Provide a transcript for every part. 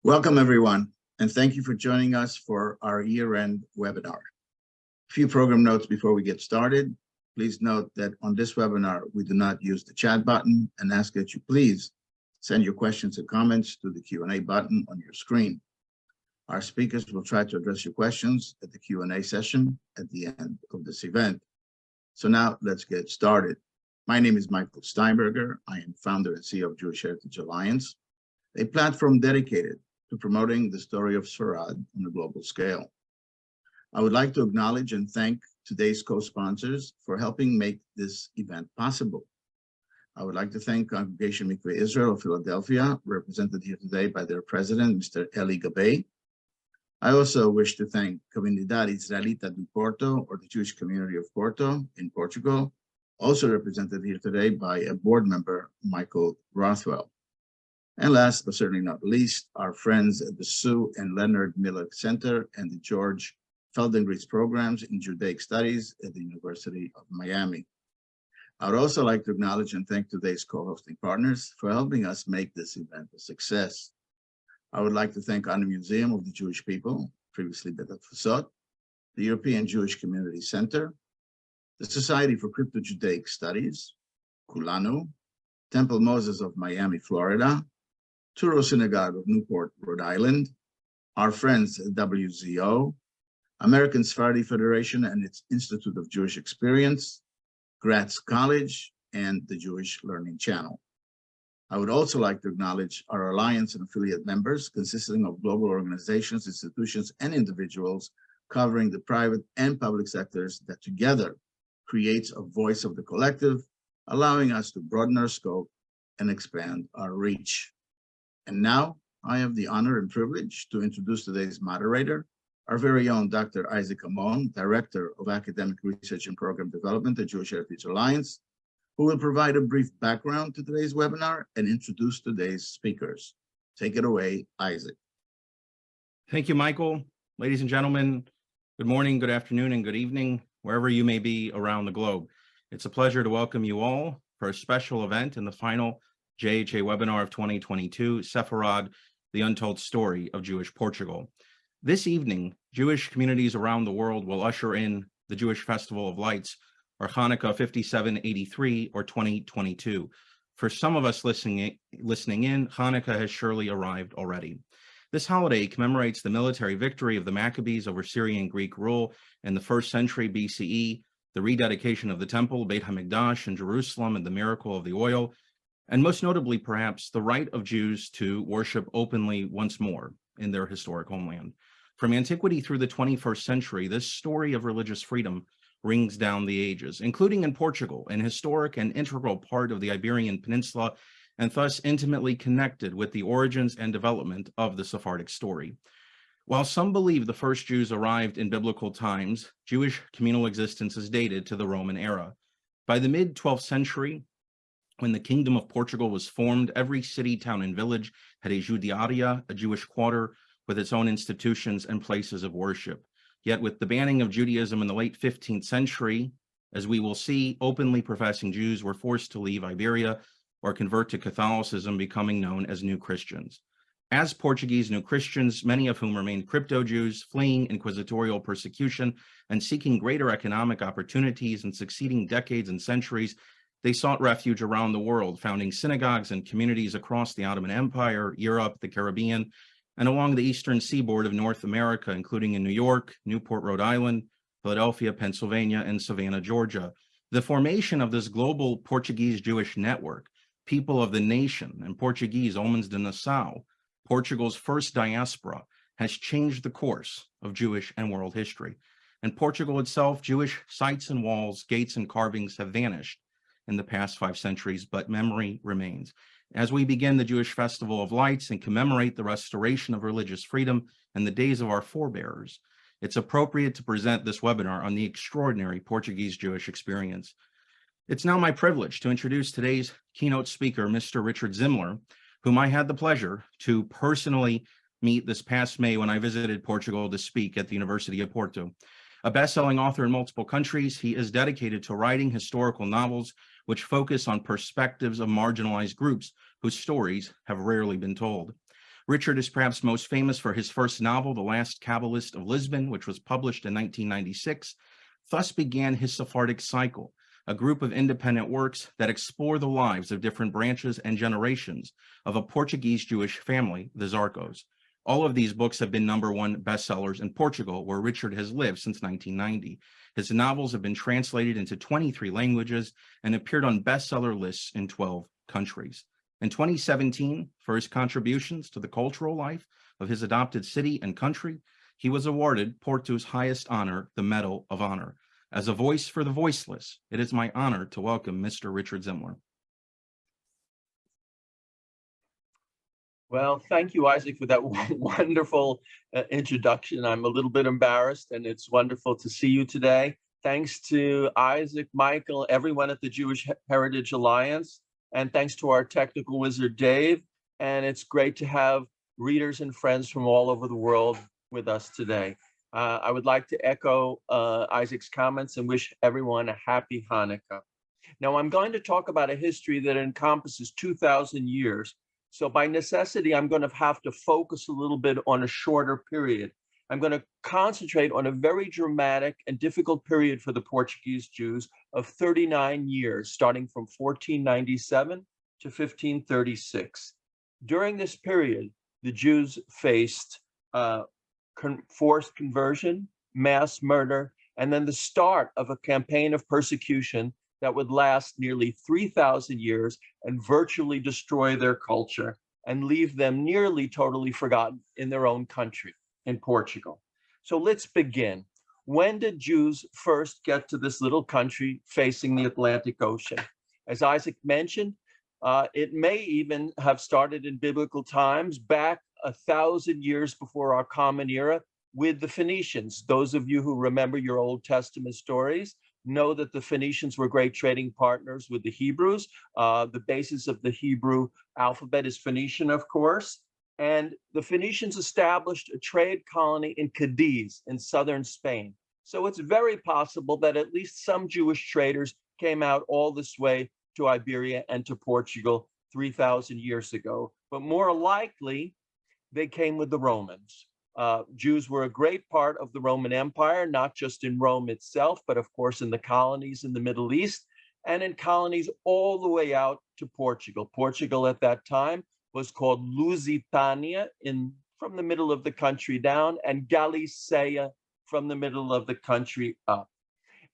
Welcome, everyone, and thank you for joining us for our year-end webinar. A few program notes before we get started. Please note that on this webinar, we do not use the chat button and ask that you please send your questions and comments to the Q&A button on your screen. Our speakers will try to address your questions at the Q&A session at the end of this event. So now let's get started. My name is Michael Steinberger. I am founder and CEO of Jewish Heritage Alliance, a platform dedicated to promoting the story of SEFARAD on a global scale. I would like to acknowledge and thank today's co-sponsors for helping make this event possible. I would like to thank Congregation Mikveh Israel of Philadelphia, represented here today by their president, Mr. Eli Gabay. I also wish to thank Comunidad Israelita de Porto, or the Jewish community of Porto in Portugal, also represented here today by a board member, Michael Rothwell. And last but certainly not least, our friends at the Sue and Leonard Miller Center and the George Feldengrie's programs in Judaic Studies at the University of Miami. I would also like to acknowledge and thank today's co-hosting partners for helping us make this event a success. I would like to thank the Museum of the Jewish People, previously Mezuzot, the European Jewish Community Center, the Society for Crypto-Judaic Studies, Kulanu, Temple Moses of Miami, Florida, Touro Synagogue of Newport, Rhode Island, our friends at WZO, American Sephardi Federation and its Institute of Jewish Experience, Gratz College, and the Jewish Learning Channel. I would also like to acknowledge our alliance and affiliate members, consisting of global organizations, institutions, and individuals covering the private and public sectors that together creates a voice of the collective, allowing us to broaden our scope and expand our reach. And now I have the honor and privilege to introduce today's moderator, our very own Dr. Isaac Amon, Director of Academic Research and Program Development at Jewish Heritage Alliance, who will provide a brief background to today's webinar and introduce today's speakers. Take it away, Isaac. Thank you, Michael. Ladies and gentlemen, good morning, good afternoon, and good evening, wherever you may be around the globe. It's a pleasure to welcome you all for a special event in the final JHA webinar of 2022, SEFARAD, the Untold Story of Jewish Portugal. This evening, Jewish communities around the world will usher in the Jewish Festival of Lights, or Hanukkah 5783 or 2022. For some of us listening in, Hanukkah has surely arrived already. This holiday commemorates the military victory of the Maccabees over Syrian Greek rule in the 1st century BCE, the rededication of the temple, Beit HaMikdash in Jerusalem, and the miracle of the oil, and most notably, perhaps, the right of Jews to worship openly once more in their historic homeland. From antiquity through the 21st century, this story of religious freedom rings down the ages, including in Portugal, an historic and integral part of the Iberian Peninsula, and thus intimately connected with the origins and development of the Sephardic story. While some believe the first Jews arrived in biblical times, Jewish communal existence is dated to the Roman era. By the mid-12th century, when the Kingdom of Portugal was formed, every city, town, and village had a Judiaria, a Jewish quarter, with its own institutions and places of worship. Yet with the banning of Judaism in the late 15th century, as we will see, openly professing Jews were forced to leave Iberia or convert to Catholicism, becoming known as New Christians. As Portuguese New Christians, many of whom remained crypto-Jews, fleeing inquisitorial persecution and seeking greater economic opportunities in succeeding decades and centuries, they sought refuge around the world, founding synagogues and communities across the Ottoman Empire, Europe, the Caribbean, and along the eastern seaboard of North America, including in New York, Newport, Rhode Island, Philadelphia, Pennsylvania, and Savannah, Georgia. The formation of this global Portuguese Jewish network, People of the Nation, and Portuguese Homens de Nação, Portugal's first diaspora, has changed the course of Jewish and world history. In Portugal itself, Jewish sites and walls, gates and carvings have vanished in the past 5 centuries, but memory remains. As we begin the Jewish Festival of Lights and commemorate the restoration of religious freedom and the days of our forebears, it's appropriate to present this webinar on the extraordinary Portuguese Jewish experience. It's now my privilege to introduce today's keynote speaker, Mr. Richard Zimler, whom I had the pleasure to personally meet this past May when I visited Portugal to speak at the University of Porto. A best-selling author in multiple countries, he is dedicated to writing historical novels which focus on perspectives of marginalized groups whose stories have rarely been told. Richard is perhaps most famous for his first novel, The Last Kabbalist of Lisbon, which was published in 1996. Thus began his Sephardic cycle, a group of independent works that explore the lives of different branches and generations of a Portuguese Jewish family, the Zarcos. All of these books have been #1 bestsellers in Portugal, where Richard has lived since 1990. His novels have been translated into 23 languages and appeared on bestseller lists in 12 countries. In 2017, for his contributions to the cultural life of his adopted city and country, he was awarded Porto's highest honor, the Medal of Honor. As a voice for the voiceless, it is my honor to welcome Mr. Richard Zimler. Well, thank you, Isaac, for that wonderful introduction. I'm a little bit embarrassed, and it's wonderful to see you today. Thanks to Isaac, Michael, everyone at the Jewish Heritage Alliance, and thanks to our technical wizard, Dave. And it's great to have readers and friends from all over the world with us today. I would like to echo Isaac's comments and wish everyone a happy Hanukkah. Now, I'm going to talk about a history that encompasses 2,000 years. So by necessity, I'm going to have to focus a little bit on a shorter period. I'm going to concentrate on a very dramatic and difficult period for the Portuguese Jews of 39 years, starting from 1497 to 1536. During this period, the Jews faced forced conversion, mass murder, and then the start of a campaign of persecution that would last nearly 3,000 years and virtually destroy their culture and leave them nearly totally forgotten in their own country, in Portugal. So let's begin. When did Jews first get to this little country facing the Atlantic Ocean? As Isaac mentioned, it may even have started in biblical times, back 1,000 years before our Common Era, with the Phoenicians. Those of you who remember your Old Testament stories know that the Phoenicians were great trading partners with the Hebrews. The basis of the Hebrew alphabet is Phoenician, of course. And the Phoenicians established a trade colony in Cadiz in southern Spain. So it's very possible that at least some Jewish traders came out all this way to Iberia and to Portugal 3,000 years ago. But more likely, they came with the Romans. Jews were a great part of the Roman Empire, not just in Rome itself, but of course in the colonies in the Middle East and in colonies all the way out to Portugal. Portugal at that time was called Lusitania from the middle of the country down, and Galicia from the middle of the country up.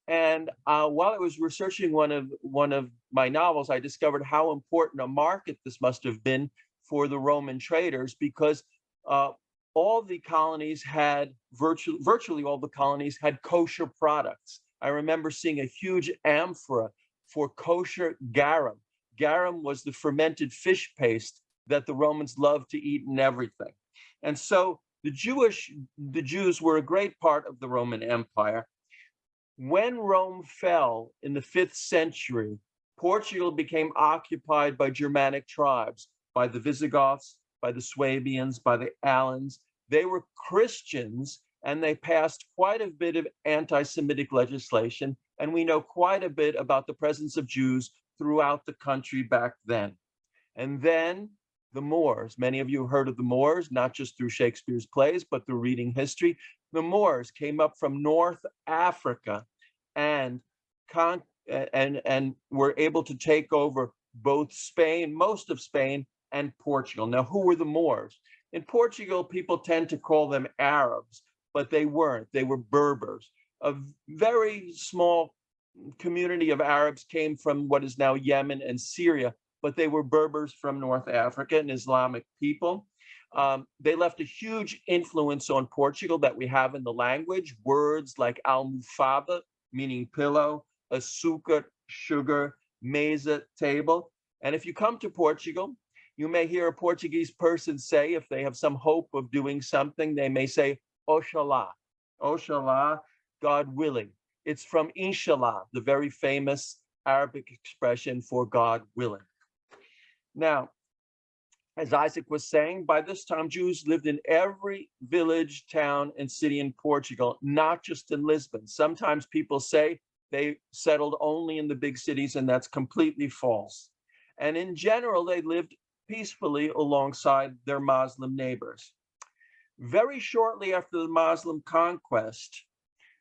And while I was researching one of my novels, I discovered how important a market this must have been for the Roman traders, because all the colonies had, virtually all the colonies had kosher products. I remember seeing a huge amphora for kosher garum. Garum was the fermented fish paste that the Romans loved to eat in everything. And so the Jews were a great part of the Roman Empire. When Rome fell in the 5th century, Portugal became occupied by Germanic tribes, by the Visigoths, by the Swabians, by the Alans. They were Christians, and they passed quite a bit of anti-Semitic legislation, and we know quite a bit about the presence of Jews throughout the country back then. And then the Moors, many of you have heard of the Moors, not just through Shakespeare's plays, but through reading history. The Moors came up from North Africa and were able to take over both Spain, most of Spain, and Portugal. Now, who were the Moors? In Portugal, people tend to call them Arabs, but they weren't. They were Berbers. A very small community of Arabs came from what is now Yemen and Syria, but they were Berbers from North Africa, an Islamic people. They left a huge influence on Portugal that we have in the language. Words like almofada, meaning pillow, açúcar, sugar, mesa, table. And if you come to Portugal, you may hear a Portuguese person say, if they have some hope of doing something, they may say, Oxalá. Oxalá, God willing. It's from Inshallah, the very famous Arabic expression for God willing. Now, as Isaac was saying, by this time, Jews lived in every village, town, and city in Portugal, not just in Lisbon. Sometimes people say they settled only in the big cities, and that's completely false. And in general, they lived peacefully alongside their Muslim neighbors. Very shortly after the Muslim conquest,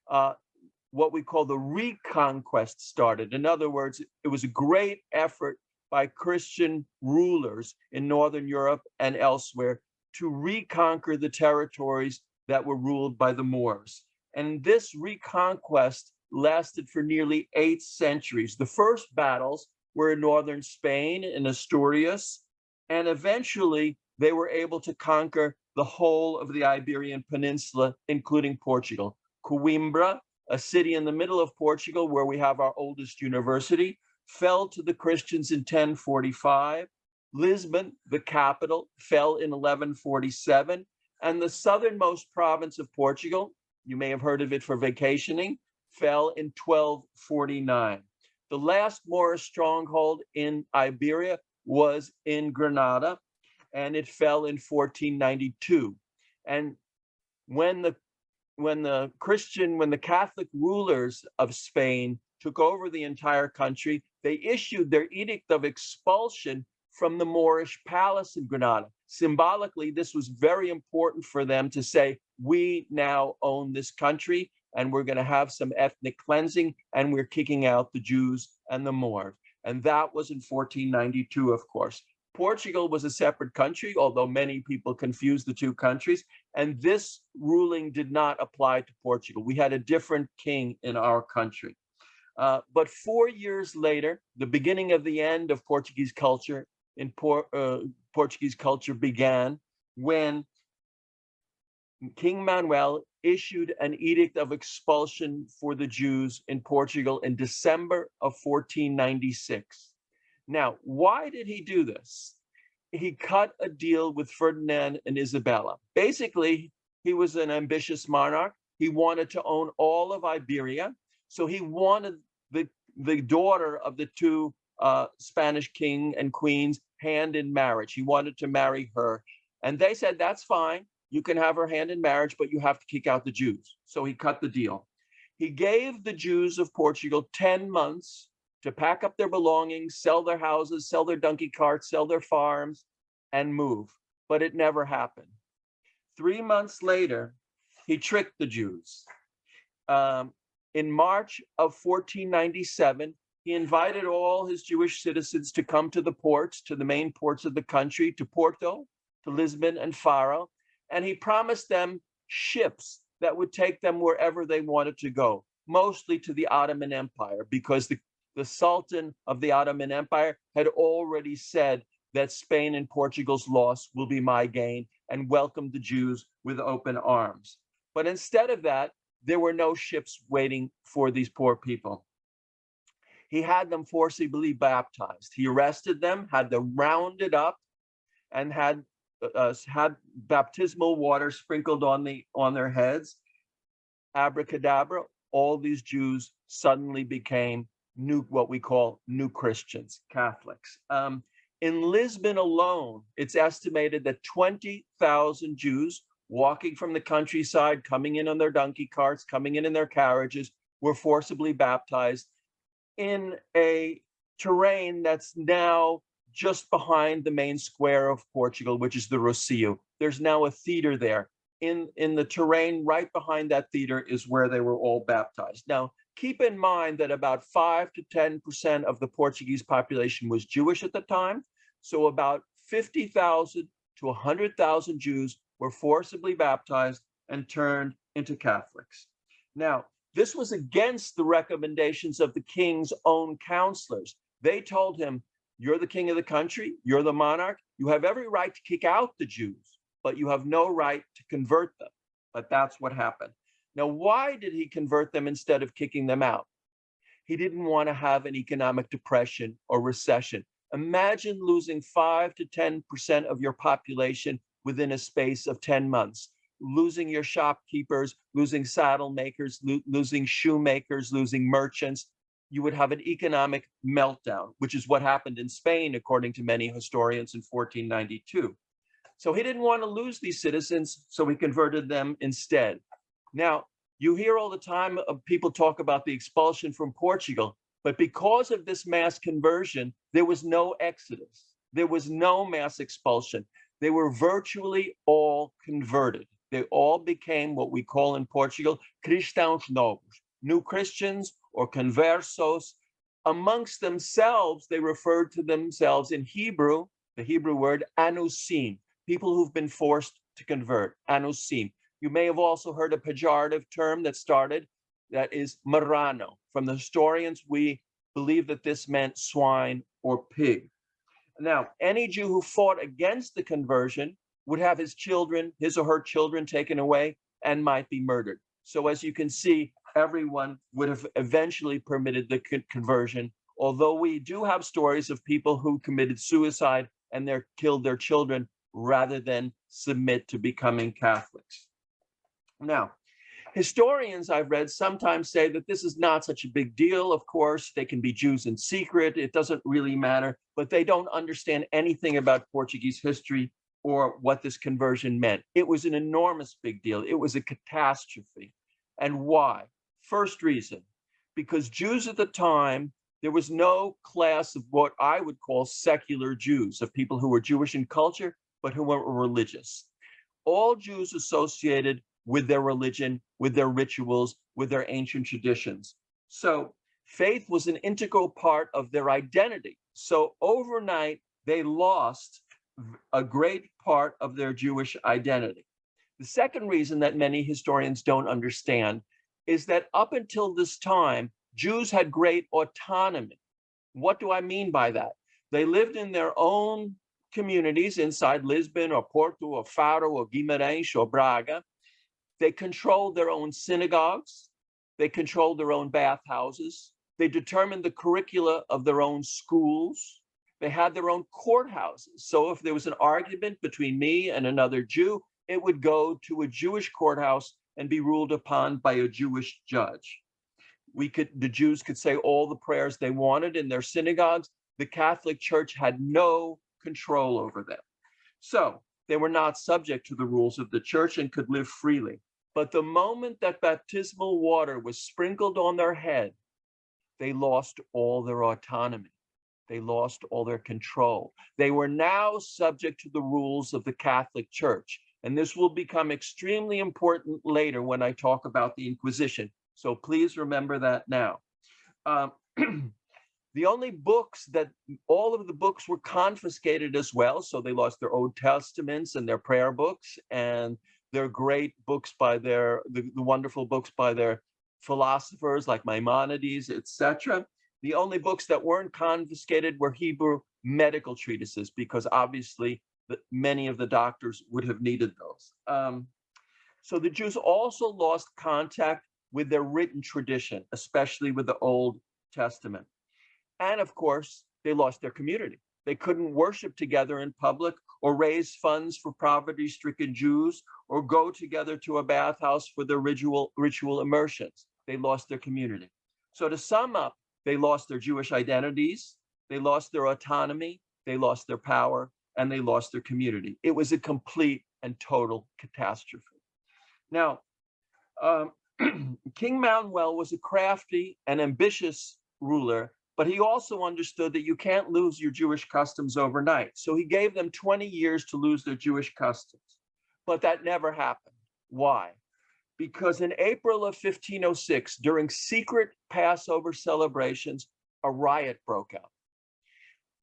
what we call the reconquest started. In other words, it was a great effort by Christian rulers in Northern Europe and elsewhere to reconquer the territories that were ruled by the Moors. And this reconquest lasted for nearly 8 centuries. The first battles were in northern Spain, in Asturias, and eventually they were able to conquer the whole of the Iberian Peninsula, including Portugal. Coimbra, a city in the middle of Portugal where we have our oldest university, fell to the Christians in 1045. Lisbon, the capital, fell in 1147. And the southernmost province of Portugal, you may have heard of it for vacationing, fell in 1249. The last Moorish stronghold in Iberia was in Granada, and it fell in 1492. And when the Catholic rulers of Spain took over the entire country, they issued their edict of expulsion from the Moorish palace in Granada. Symbolically, this was very important for them to say, we now own this country and we're going to have some ethnic cleansing and we're kicking out the Jews and the Moors. And that was in 1492, of course. Portugal was a separate country, although many people confuse the two countries, and this ruling did not apply to Portugal. We had a different king in our country. But 4 years later, the beginning of the end of Portuguese culture Portuguese culture began when King Manuel issued an edict of expulsion for the Jews in Portugal in December of 1496. Now, why did he do this? He cut a deal with Ferdinand and Isabella. Basically, he was an ambitious monarch. He wanted to own all of Iberia. So he wanted the daughter of the two Spanish king and queens hand in marriage. He wanted to marry her. And they said, that's fine. You can have her hand in marriage, but you have to kick out the Jews. So he cut the deal. He gave the Jews of Portugal 10 months to pack up their belongings, sell their houses, sell their donkey carts, sell their farms, and move. But it never happened. 3 months later, he tricked the Jews. In March of 1497, he invited all his Jewish citizens to come to the ports, to the main ports of the country, to Porto, to Lisbon and Faro, and he promised them ships that would take them wherever they wanted to go, mostly to the Ottoman Empire, because the Sultan of the Ottoman Empire had already said that Spain and Portugal's loss will be my gain, and welcomed the Jews with open arms. But instead of that, there were no ships waiting for these poor people. He had them forcibly baptized. He arrested them, had them rounded up, and had baptismal water sprinkled on their heads. Abracadabra, all these Jews suddenly became what we call new Christians, Catholics. In Lisbon alone, it's estimated that 20,000 Jews walking from the countryside, coming in on their donkey carts, coming in their carriages, were forcibly baptized in a terrain that's now just behind the main square of Portugal, which is the Rocio. There's now a theater there. In the terrain right behind that theater is where they were all baptized. Now, keep in mind that about 5 to 10% of the Portuguese population was Jewish at the time. So about 50,000 to 100,000 Jews were forcibly baptized and turned into Catholics. Now, this was against the recommendations of the king's own counselors. They told him, you're the king of the country, you're the monarch, you have every right to kick out the Jews, but you have no right to convert them. But that's what happened. Now, why did he convert them instead of kicking them out? He didn't want to have an economic depression or recession. Imagine losing 5 to 10% of your population within a space of 10 months, losing your shopkeepers, losing saddle makers, losing shoemakers, losing merchants. You would have an economic meltdown, which is what happened in Spain, according to many historians, in 1492. So he didn't want to lose these citizens, so he converted them instead. Now, you hear all the time of people talk about the expulsion from Portugal, but because of this mass conversion, there was no exodus. There was no mass expulsion. They were virtually all converted. They all became what we call in Portugal, cristãos novos, new Christians or conversos. Amongst themselves, they referred to themselves in Hebrew, the Hebrew word anusim, people who've been forced to convert, anusim. You may have also heard a pejorative term that started, that is marrano. From the historians, we believe that this meant swine or pig. Now, any Jew who fought against the conversion would have his children, his or her children taken away and might be murdered. So as you can see, everyone would have eventually permitted the conversion, although we do have stories of people who committed suicide and killed their children rather than submit to becoming Catholics. Now, historians I've read sometimes say that this is not such a big deal. Of course, they can be Jews in secret. It doesn't really matter, but they don't understand anything about Portuguese history or what this conversion meant. It was an enormous big deal. It was a catastrophe. And why? First reason, because Jews at the time, there was no class of what I would call secular Jews, of people who were Jewish in culture, but who weren't religious. All Jews associated with their religion, with their rituals, with their ancient traditions. So faith was an integral part of their identity. So overnight, they lost a great part of their Jewish identity. The second reason that many historians don't understand is that up until this time, Jews had great autonomy. What do I mean by that? They lived in their own communities inside Lisbon or Porto or Faro or Guimarães or Braga. They controlled their own synagogues. They controlled their own bathhouses. They determined the curricula of their own schools. They had their own courthouses. So if there was an argument between me and another Jew, it would go to a Jewish courthouse and be ruled upon by a Jewish judge. The Jews could say all the prayers they wanted in their synagogues. The Catholic Church had no control over them. So they were not subject to the rules of the church and could live freely. But the moment that baptismal water was sprinkled on their head, they lost all their autonomy. They lost all their control. They were now subject to the rules of the Catholic Church. And this will become extremely important later when I talk about the Inquisition. So please remember that now. The only books all of the books were confiscated as well. So they lost their Old Testaments and their prayer books and their great books by the wonderful books by their philosophers like Maimonides, etc. The only books that weren't confiscated were Hebrew medical treatises, because obviously many of the doctors would have needed those. So the Jews also lost contact with their written tradition, especially with the Old Testament. And of course, they lost their community. They couldn't worship together in public or raise funds for poverty-stricken Jews or go together to a bathhouse for their ritual immersions. They lost their community. So to sum up, they lost their Jewish identities, they lost their autonomy, they lost their power, and they lost their community. It was a complete and total catastrophe. Now, King Manuel was a crafty and ambitious ruler, but he also understood that you can't lose your Jewish customs overnight. So he gave them 20 years to lose their Jewish customs. But that never happened. Why? Because in April of 1506, during secret Passover celebrations, a riot broke out.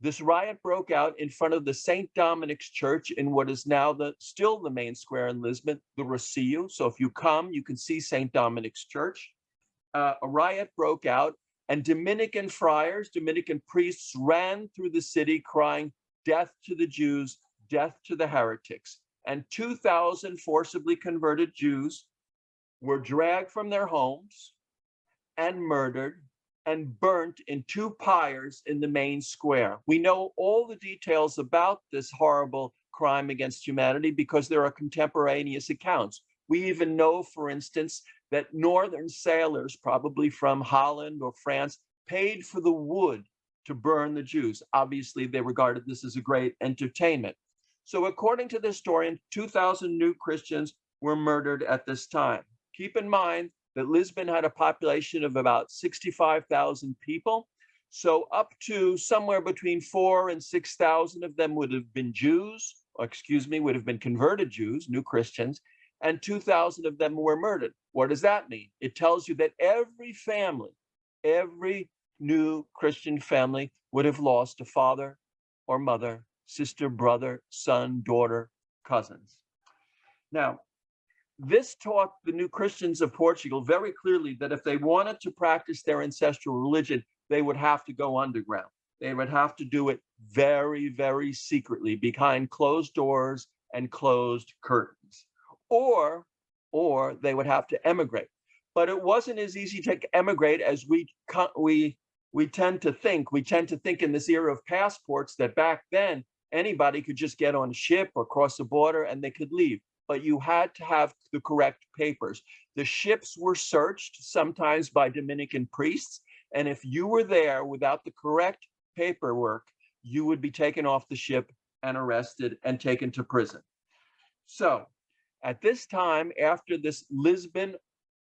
This riot broke out in front of the St. Dominic's Church in what is now still the main square in Lisbon, the Rocio. So if you come, you can see St. Dominic's Church. A riot broke out, and Dominican friars, Dominican priests ran through the city crying, "Death to the Jews, death to the heretics." And 2,000 forcibly converted Jews were dragged from their homes and murdered and burnt in 2 pyres in the main square. We know all the details about this horrible crime against humanity because there are contemporaneous accounts. We even know, for instance, that northern sailors, probably from Holland or France, paid for the wood to burn the Jews. Obviously, they regarded this as a great entertainment. So according to the historian, 2,000 new Christians were murdered at this time. Keep in mind that Lisbon had a population of about 65,000 people. So up to somewhere between 4,000 and 6,000 of them would have been Jews, or excuse me, would have been converted Jews, new Christians, and 2,000 of them were murdered. What does that mean? It tells you that every family, every new Christian family would have lost a father or mother, sister, brother, son, daughter, cousins. Now, this taught the new Christians of Portugal very clearly that if they wanted to practice their ancestral religion, they would have to go underground. They would have to do it very, very secretly behind closed doors and closed curtains. Or they would have to emigrate. But it wasn't as easy to emigrate as we tend to think. We tend to think in this era of passports that back then anybody could just get on a ship or cross the border and they could leave. But you had to have the correct papers. The ships were searched sometimes by Dominican priests. And if you were there without the correct paperwork, you would be taken off the ship and arrested and taken to prison. So at this time, after this Lisbon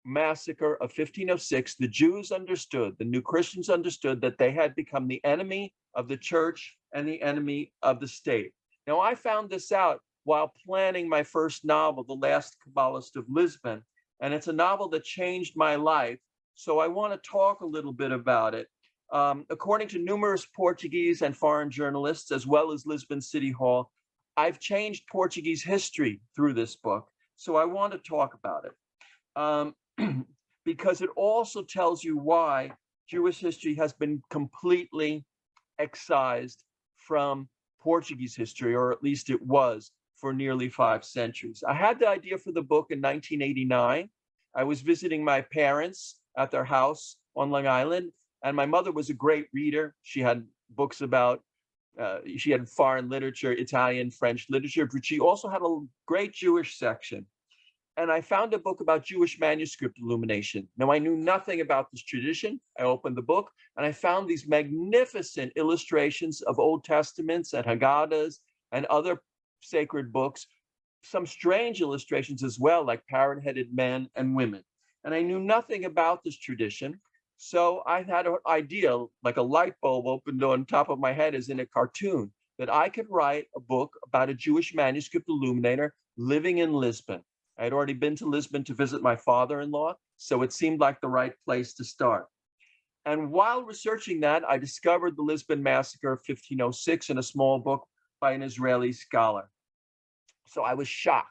massacre of 1506, the Jews understood, the new Christians understood that they had become the enemy of the church and the enemy of the state. Now, I found this out while planning my first novel, The Last Kabbalist of Lisbon, and it's a novel that changed my life. So I want to talk a little bit about it. According to numerous Portuguese and foreign journalists, as well as Lisbon City Hall, I've changed Portuguese history through this book. So I want to talk about it because it also tells you why Jewish history has been completely excised from Portuguese history, or at least it was for nearly 5 centuries. I had the idea for the book in 1989. I was visiting my parents at their house on Long Island, and my mother was a great reader. She had books about, she had foreign literature, Italian, French literature, but she also had a great Jewish section. And I found a book about Jewish manuscript illumination. Now, I knew nothing about this tradition. I opened the book and I found these magnificent illustrations of Old Testaments and Haggadahs and other sacred books, some strange illustrations as well, like parrot-headed men and women. And I knew nothing about this tradition. So I had an idea, like a light bulb opened on top of my head as in a cartoon, that I could write a book about a Jewish manuscript illuminator living in Lisbon. I had already been to Lisbon to visit my father-in-law, so it seemed like the right place to start. And while researching that, I discovered the Lisbon Massacre of 1506 in a small book by an Israeli scholar. So I was shocked.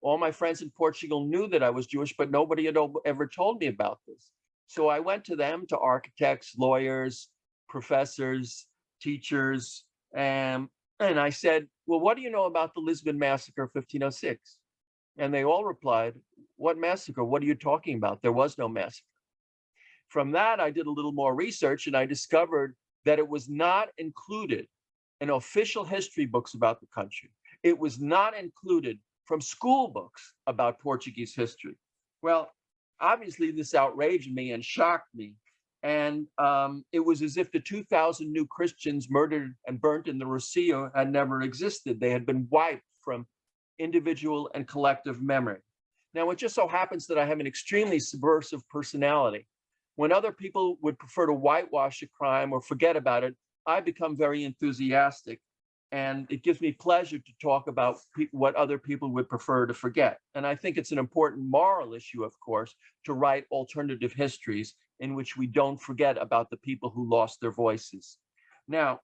All my friends in Portugal knew that I was Jewish, but nobody had ever told me about this. So I went to them, to architects, lawyers, professors, teachers, and I said, well, what do you know about the Lisbon Massacre of 1506? And they all replied, what massacre? What are you talking about? There was no massacre. From that, I did a little more research and I discovered that it was not included in official history books about the country. It was not included from school books about Portuguese history. Well, obviously this outraged me and shocked me. And it was as if the 2,000 new Christians murdered and burnt in the Rocio had never existed. They had been wiped from individual and collective memory. Now, it just so happens that I have an extremely subversive personality. When other people would prefer to whitewash a crime or forget about it, I become very enthusiastic. And it gives me pleasure to talk about what other people would prefer to forget. And I think it's an important moral issue, of course, to write alternative histories in which we don't forget about the people who lost their voices. Now,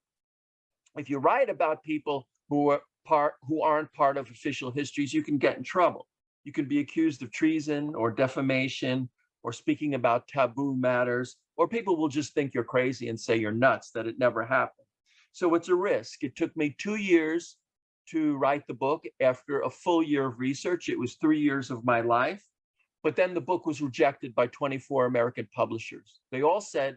if you write about people who aren't part of official histories, you can get in trouble. You can be accused of treason or defamation or speaking about taboo matters, or people will just think you're crazy and say you're nuts, that it never happened. So it's a risk. It took me 2 years to write the book. After a full year of research, it was 3 years of my life. But then the book was rejected by 24 American publishers. They all said,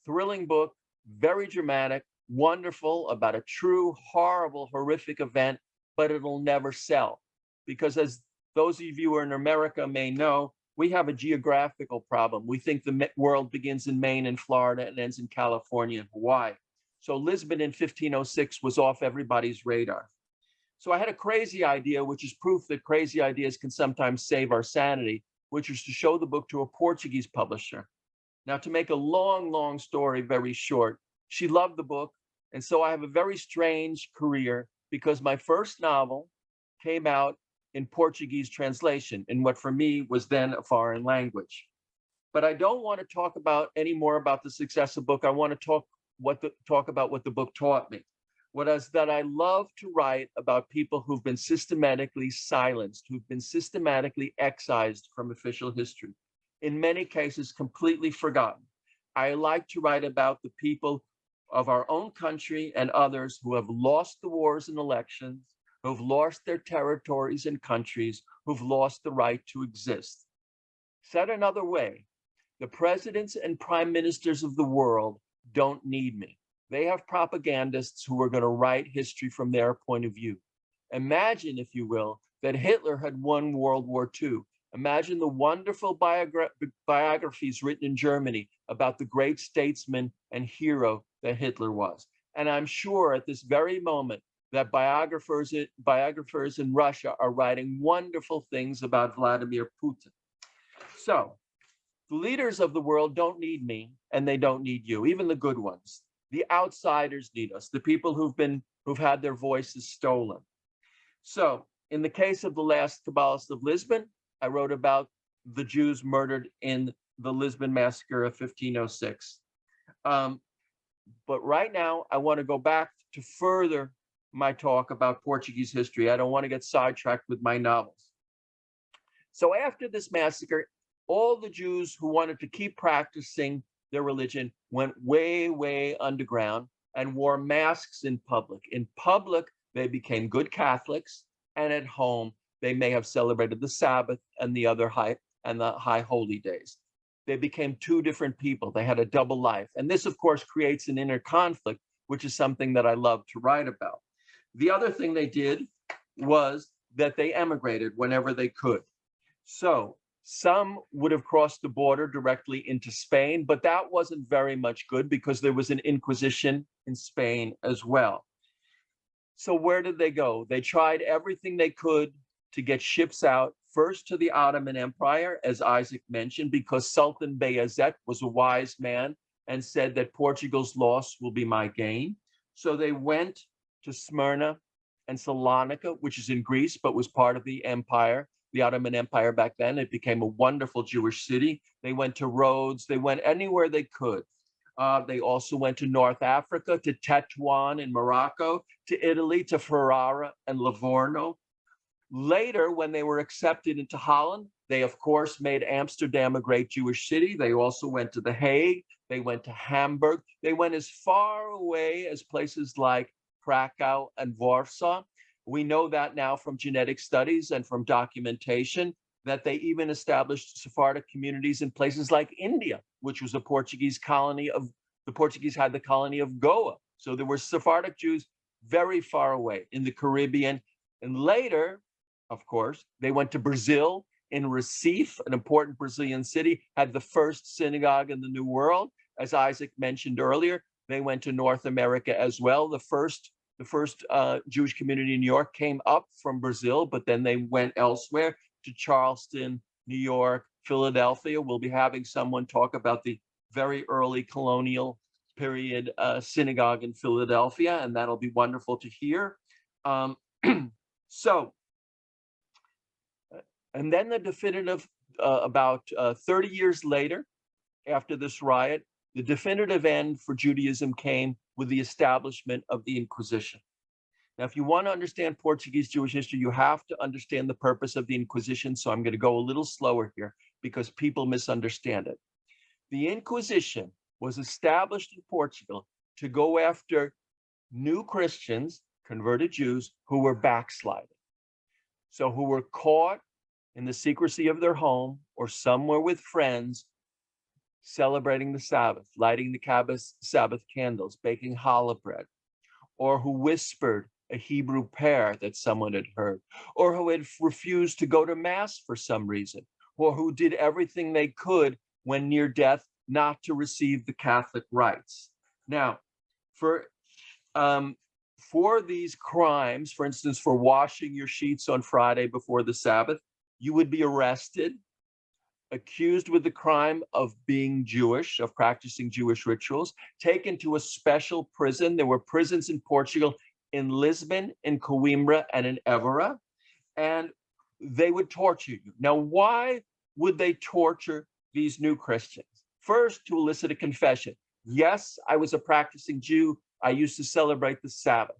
thrilling book, very dramatic, wonderful, about a true, horrible, horrific event, but it'll never sell. Because as those of you who are in America may know, we have a geographical problem. We think the world begins in Maine and Florida and ends in California and Hawaii. So Lisbon in 1506 was off everybody's radar. So I had a crazy idea, which is proof that crazy ideas can sometimes save our sanity, which was to show the book to a Portuguese publisher. Now, to make a long, long story very short, she loved the book. And so I have a very strange career because my first novel came out in Portuguese translation, in what for me was then a foreign language. But I don't want to talk about any more about the success of the book. I want to talk about what the book taught me. What is that I love to write about people who've been systematically silenced, who've been systematically excised from official history, in many cases completely forgotten. I like to write about the people of our own country and others who have lost the wars and elections, who've lost their territories and countries, who've lost the right to exist. Said another way, the presidents and prime ministers of the world don't need me. They have propagandists who are going to write history from their point of view. Imagine, if you will, that Hitler had won World War II. Imagine the wonderful biographies written in Germany about the great statesman and hero that Hitler was. And I'm sure at this very moment that biographers in Russia are writing wonderful things about Vladimir Putin. So the leaders of the world don't need me, and they don't need you, even the good ones. The outsiders need us, the people who've had their voices stolen. So in the case of the last Cabbalists of Lisbon, I wrote about the Jews murdered in the Lisbon massacre of 1506. But right now, I want to go back to further my talk about Portuguese history. I don't want to get sidetracked with my novels. So after this massacre, all the Jews who wanted to keep practicing their religion went way, way underground and wore masks in public. In public, they became good Catholics, and at home, they may have celebrated the Sabbath and the high holy days. They became two different people. They had a double life. And this, of course, creates an inner conflict, which is something that I love to write about. The other thing they did was that they emigrated whenever they could. So some would have crossed the border directly into Spain, but that wasn't very much good because there was an Inquisition in Spain as well. So where did they go? They tried everything they could to get ships out, first to the Ottoman Empire, as Isaac mentioned, because Sultan Bayezid was a wise man and said that Portugal's loss will be my gain. So they went to Smyrna and Salonika, which is in Greece, but was part of the empire, the Ottoman Empire back then. It became a wonderful Jewish city. They went to Rhodes. They went anywhere they could. They also went to North Africa, to Tetuan in Morocco, to Italy, to Ferrara and Livorno. Later, when they were accepted into Holland, they, of course, made Amsterdam a great Jewish city. They also went to The Hague. They went to Hamburg. They went as far away as places like Krakow and Warsaw. We know that now from genetic studies and from documentation, that they even established Sephardic communities in places like India, which was a Portuguese colony of, the Portuguese had the colony of Goa. So there were Sephardic Jews very far away in the Caribbean. And later, of course, they went to Brazil, in Recife, an important Brazilian city, had the first synagogue in the New World. As Isaac mentioned earlier, they went to North America as well. The first Jewish community in New York came up from Brazil, but then they went elsewhere to Charleston, New York, Philadelphia. We'll be having someone talk about the very early colonial period synagogue in Philadelphia, and that'll be wonderful to hear. And then the definitive, about 30 years later, after this riot, the definitive end for Judaism came with the establishment of the Inquisition. Now, if you want to understand Portuguese Jewish history, you have to understand the purpose of the Inquisition. So I'm going to go a little slower here because people misunderstand it. The Inquisition was established in Portugal to go after new Christians, converted Jews, who were backsliding. So who were caught in the secrecy of their home or somewhere with friends, celebrating the Sabbath, lighting the Sabbath candles, baking challah bread, or who whispered a Hebrew prayer that someone had heard, or who had refused to go to Mass for some reason, or who did everything they could when near death not to receive the Catholic rites. Now, for these crimes, for instance, for washing your sheets on Friday before the Sabbath, you would be arrested, accused with the crime of being Jewish, of practicing Jewish rituals, taken to a special prison. There were prisons in Portugal, in Lisbon, in Coimbra, and in Évora, and they would torture you. Now, why would they torture these new Christians? First, to elicit a confession. Yes, I was a practicing Jew. I used to celebrate the Sabbath.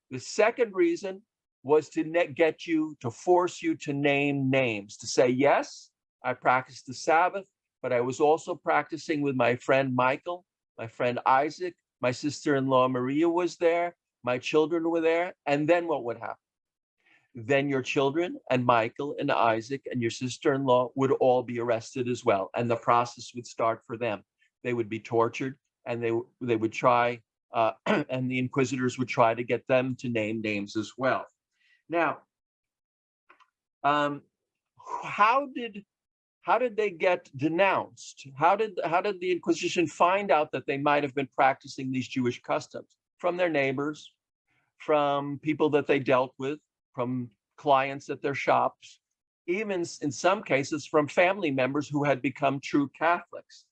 The second reason was to get you, to force you to name names, to say, yes, I practiced the Sabbath, but I was also practicing with my friend Michael, my friend Isaac, my sister-in-law Maria was there, my children were there, and then what would happen? Then your children and Michael and Isaac and your sister-in-law would all be arrested as well, and the process would start for them. They would be tortured, and they would try, and the inquisitors would try to get them to name names as well. Now, how did they get denounced? How did the Inquisition find out that they might have been practicing these Jewish customs? From their neighbors, from people that they dealt with, from clients at their shops, even in some cases from family members who had become true Catholics.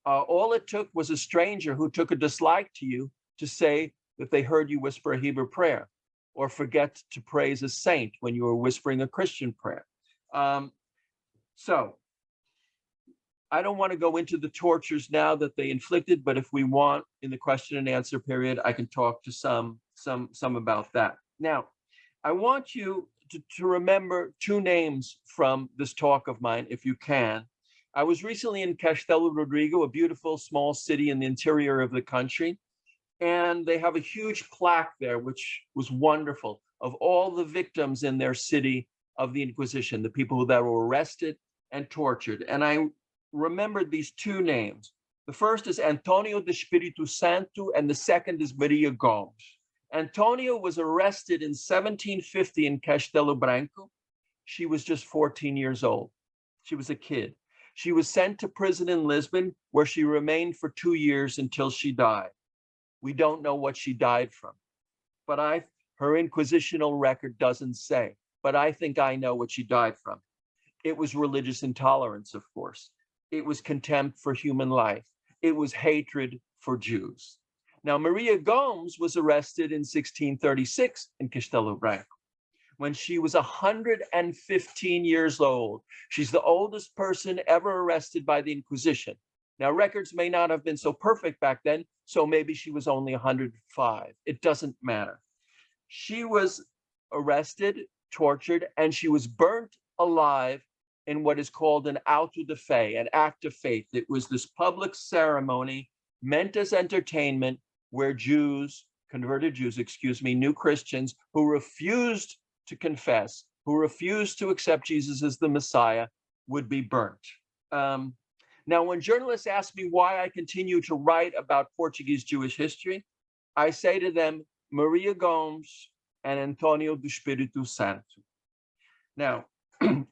All it took was a stranger who took a dislike to you to say that they heard you whisper a Hebrew prayer, or forget to praise a saint when you were whispering a Christian prayer. So I don't want to go into the tortures now that they inflicted, but if we want, in the question and answer period, I can talk to some about that. Now, I want you to remember two names from this talk of mine, if you can. I was recently in Castelo Rodrigo, a beautiful small city in the interior of the country, and they have a huge plaque there, which was wonderful, of all the victims in their city of the Inquisition, the people that were arrested and tortured. And I remembered these two names. The first is Antonio de Espírito Santo, and the second is Maria Gomes. Antonio was arrested in 1750 in Castelo Branco. She was just 14 years old. She was a kid. She was sent to prison in Lisbon, where she remained for 2 years until she died. We don't know what she died from, but her inquisitional record doesn't say, but I think I know what she died from. It was religious intolerance, of course. It was contempt for human life. It was hatred for Jews. Now, Maria Gomes was arrested in 1636 in Castelo Branco when she was 115 years old. She's the oldest person ever arrested by the Inquisition. Now, records may not have been so perfect back then, so maybe she was only 105. It doesn't matter. She was arrested, tortured, and she was burnt alive in what is called an auto de fe, an act of faith. It was this public ceremony meant as entertainment where Jews, converted Jews, new Christians who refused to confess, who refused to accept Jesus as the Messiah, would be burnt. Now, when journalists ask me why I continue to write about Portuguese Jewish history, I say to them, Maria Gomes and Antonio do Espírito Santo. Now,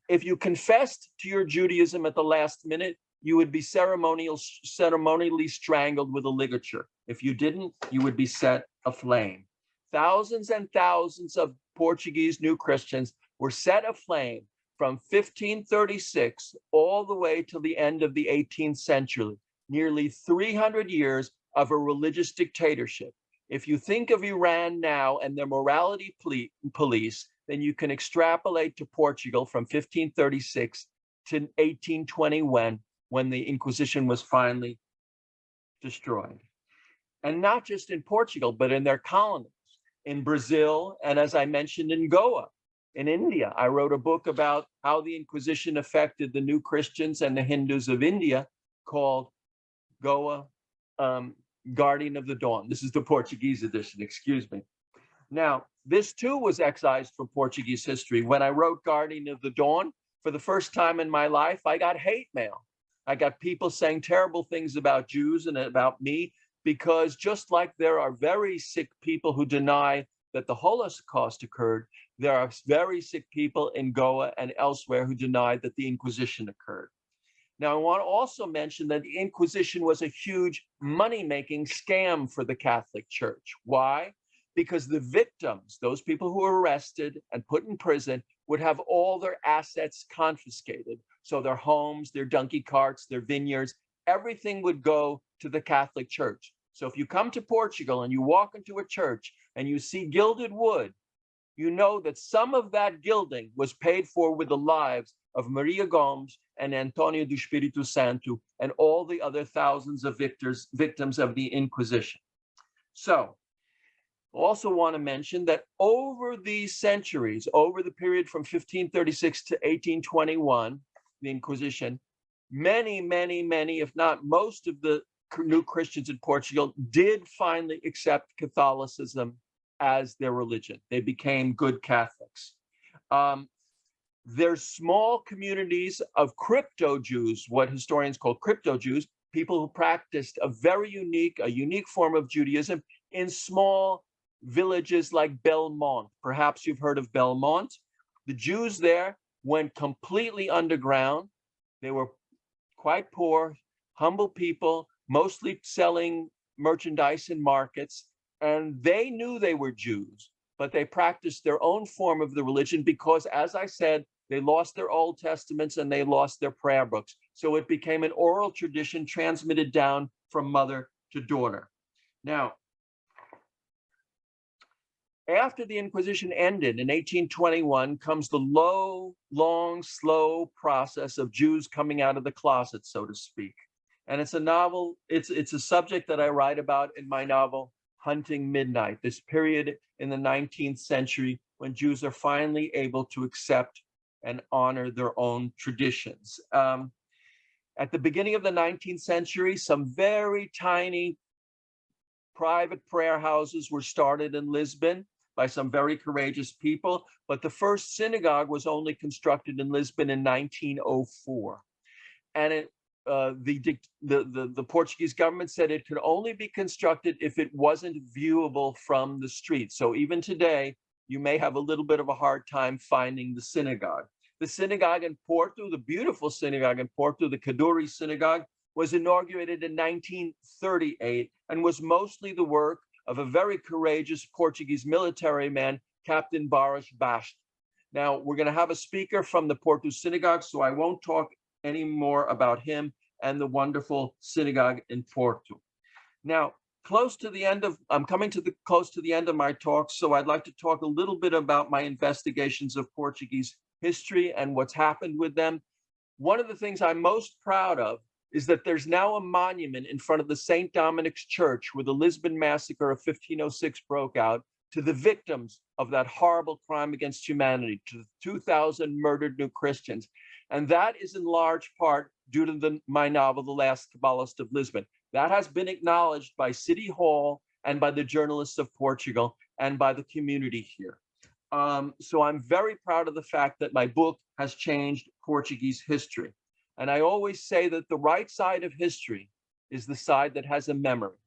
if you confessed to your Judaism at the last minute, you would be ceremonially strangled with a ligature. If you didn't, you would be set aflame. Thousands and thousands of Portuguese new Christians were set aflame from 1536 all the way to the end of the 18th century, nearly 300 years of a religious dictatorship. If you think of Iran now and their morality police, then you can extrapolate to Portugal from 1536 to 1821, when the Inquisition was finally destroyed. And not just in Portugal, but in their colonies, in Brazil, and as I mentioned, in Goa, in India. I wrote a book about how the Inquisition affected the new Christians and the Hindus of India, called Goa, Guardian of the Dawn. This is the Portuguese edition, excuse me. Now, this too was excised from Portuguese history. When I wrote Guardian of the Dawn, for the first time in my life, I got hate mail. I got people saying terrible things about Jews and about me, because just like there are very sick people who deny that the Holocaust occurred, there are very sick people in Goa and elsewhere who deny that the Inquisition occurred. Now, I want to also mention that the Inquisition was a huge money-making scam for the Catholic Church. Why? Because the victims, those people who were arrested and put in prison, would have all their assets confiscated. So their homes, their donkey carts, their vineyards, everything would go to the Catholic Church. So if you come to Portugal and you walk into a church and you see gilded wood, you know that some of that gilding was paid for with the lives of Maria Gomes and Antonio do Espírito Santo and all the other thousands of victims of the Inquisition. So I also want to mention that over these centuries, over the period from 1536 to 1821, the Inquisition, many, if not most of the new Christians in Portugal did finally accept Catholicism as their religion. They became good Catholics. There's small communities of crypto-Jews, what historians call crypto-Jews, people who practiced a unique form of Judaism in small villages like Belmont. Perhaps you've heard of Belmont. The Jews there went completely underground. They were quite poor, humble people, mostly selling merchandise in markets, and they knew they were Jews, but they practiced their own form of the religion because, as I said, they lost their Old Testaments and they lost their prayer books. So it became an oral tradition transmitted down from mother to daughter. Now, after the Inquisition ended in 1821 comes the long, slow process of Jews coming out of the closet, so to speak. And it's a novel, it's a subject that I write about in my novel, Hunting Midnight, this period in the 19th century when Jews are finally able to accept and honor their own traditions. At the beginning of the 19th century, some very tiny private prayer houses were started in Lisbon by some very courageous people, but the first synagogue was only constructed in Lisbon in 1904. And the Portuguese government said it could only be constructed if it wasn't viewable from the street. So even today, you may have a little bit of a hard time finding the synagogue. The synagogue in Porto, the beautiful synagogue in Porto, the Kaduri synagogue, was inaugurated in 1938 and was mostly the work of a very courageous Portuguese military man, Captain Barros Bastos. Now, we're going to have a speaker from the Porto synagogue, so I won't talk any more about him and the wonderful synagogue in Porto. Now, close to the end of my talk, so I'd like to talk a little bit about my investigations of Portuguese history and what's happened with them. One of the things I'm most proud of is that there's now a monument in front of the St. Dominic's Church where the Lisbon massacre of 1506 broke out to the victims of that horrible crime against humanity, to the 2,000 murdered new Christians. And that is in large part due to my novel, The Last Kabbalist of Lisbon. That has been acknowledged by City Hall and by the journalists of Portugal and by the community here. So I'm very proud of the fact that my book has changed Portuguese history. And I always say that the right side of history is the side that has a memory.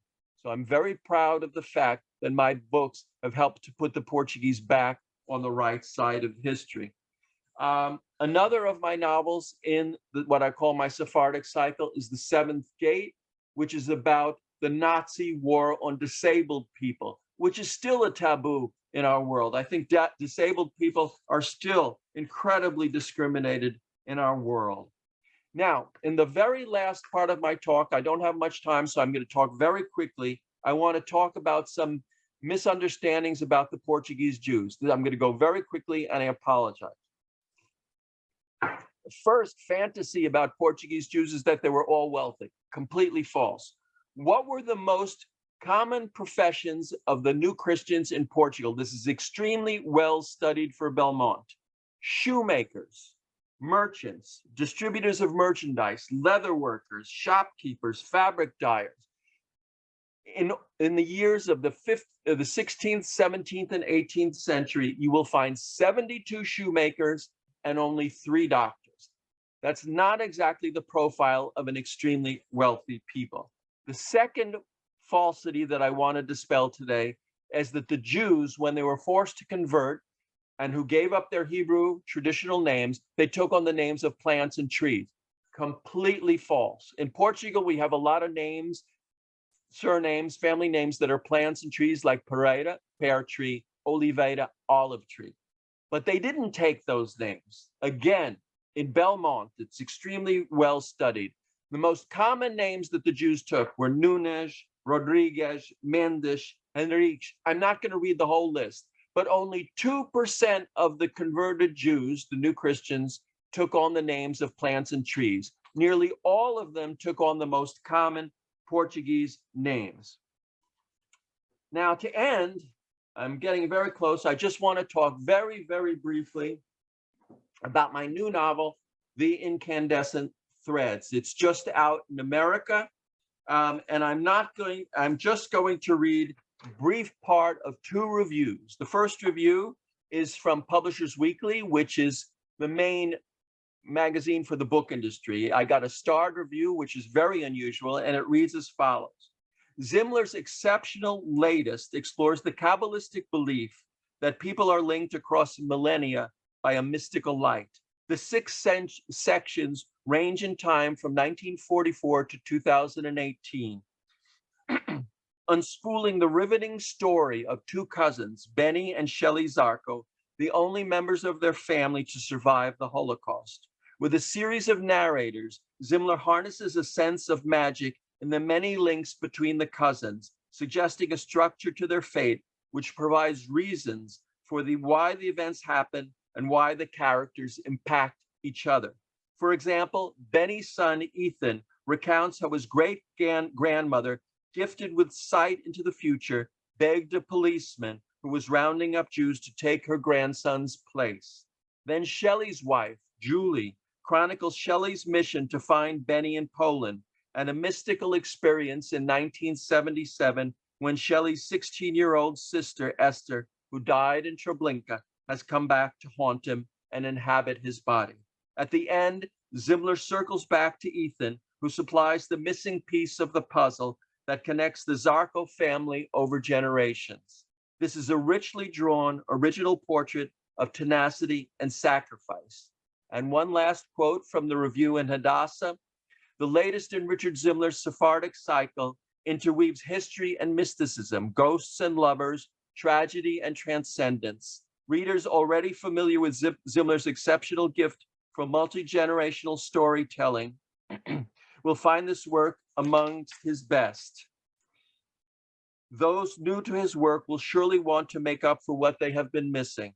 So I'm very proud of the fact that my books have helped to put the Portuguese back on the right side of history. Another of my novels in what I call my Sephardic cycle is The Seventh Gate, which is about the Nazi war on disabled people, which is still a taboo in our world. I think that disabled people are still incredibly discriminated in our world. Now, in the very last part of my talk, I don't have much time, so I'm going to talk very quickly. I want to talk about some misunderstandings about the Portuguese Jews. I'm going to go very quickly, and I apologize. The first fantasy about Portuguese Jews is that they were all wealthy. Completely false. What were the most common professions of the new Christians in Portugal? This is extremely well studied for Belmont. Shoemakers, merchants, distributors of merchandise, leather workers, shopkeepers, fabric dyers. In the years of the 16th, 17th, and 18th century, you will find 72 shoemakers and only 3 doctors. That's not exactly the profile of an extremely wealthy people. The second falsity that I want to dispel today is that the Jews, when they were forced to convert and who gave up their Hebrew traditional names, they took on the names of plants and trees. Completely false. In Portugal, we have a lot of names, surnames, family names that are plants and trees like Pereira, pear tree, Oliveira, olive tree. But they didn't take those names. Again, in Belmont. It's extremely well studied. The most common names that the Jews took were Nunes, Rodriguez, Mendes, Henrique. I'm not going to read the whole list, but only 2% of the converted Jews, the new Christians, took on the names of plants and trees. Nearly all of them took on the most common Portuguese names. Now, to end, I'm getting very close. I just want to talk very, very briefly about my new novel, The Incandescent Threads. It's just out in America, and I'm just going to read a brief part of 2 reviews. The first review is from Publishers Weekly, which is the main magazine for the book industry. I got a starred review, which is very unusual, and it reads as follows. Zimler's exceptional latest explores the Kabbalistic belief that people are linked across millennia by a mystical light. The 6 sections range in time from 1944 to 2018, unspooling the riveting story of 2 cousins, Benny and Shelley Zarko, the only members of their family to survive the Holocaust. With a series of narrators, Zimler harnesses a sense of magic in the many links between the cousins, suggesting a structure to their fate, which provides reasons for why the events happen and why the characters impact each other. For example, Benny's son, Ethan, recounts how his great-grandmother, gifted with sight into the future, begged a policeman who was rounding up Jews to take her grandson's place. Then Shelley's wife, Julie, chronicles Shelley's mission to find Benny in Poland and a mystical experience in 1977 when Shelley's 16-year-old sister, Esther, who died in Treblinka, has come back to haunt him and inhabit his body. At the end, Zimler circles back to Ethan, who supplies the missing piece of the puzzle that connects the Zarko family over generations. This is a richly drawn, original portrait of tenacity and sacrifice. And one last quote from the review in Hadassah. The latest in Richard Zimler's Sephardic cycle interweaves history and mysticism, ghosts and lovers, tragedy and transcendence. Readers already familiar with Zimler's exceptional gift for multi-generational storytelling will find this work among his best. Those new to his work will surely want to make up for what they have been missing.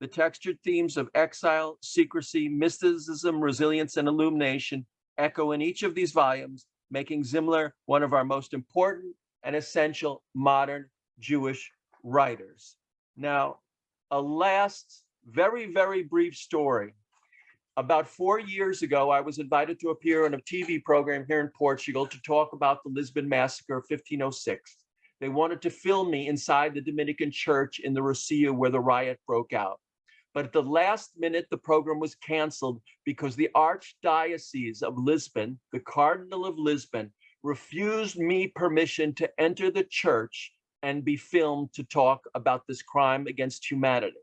The textured themes of exile, secrecy, mysticism, resilience, and illumination echo in each of these volumes, making Zimler one of our most important and essential modern Jewish writers. Now, a last very, very brief story. About 4 years ago, I was invited to appear on a TV program here in Portugal to talk about the Lisbon Massacre of 1506. They wanted to film me inside the Dominican church in the Rocio where the riot broke out. But at the last minute, the program was canceled because the Archdiocese of Lisbon, the Cardinal of Lisbon, refused me permission to enter the church and be filmed to talk about this crime against humanity.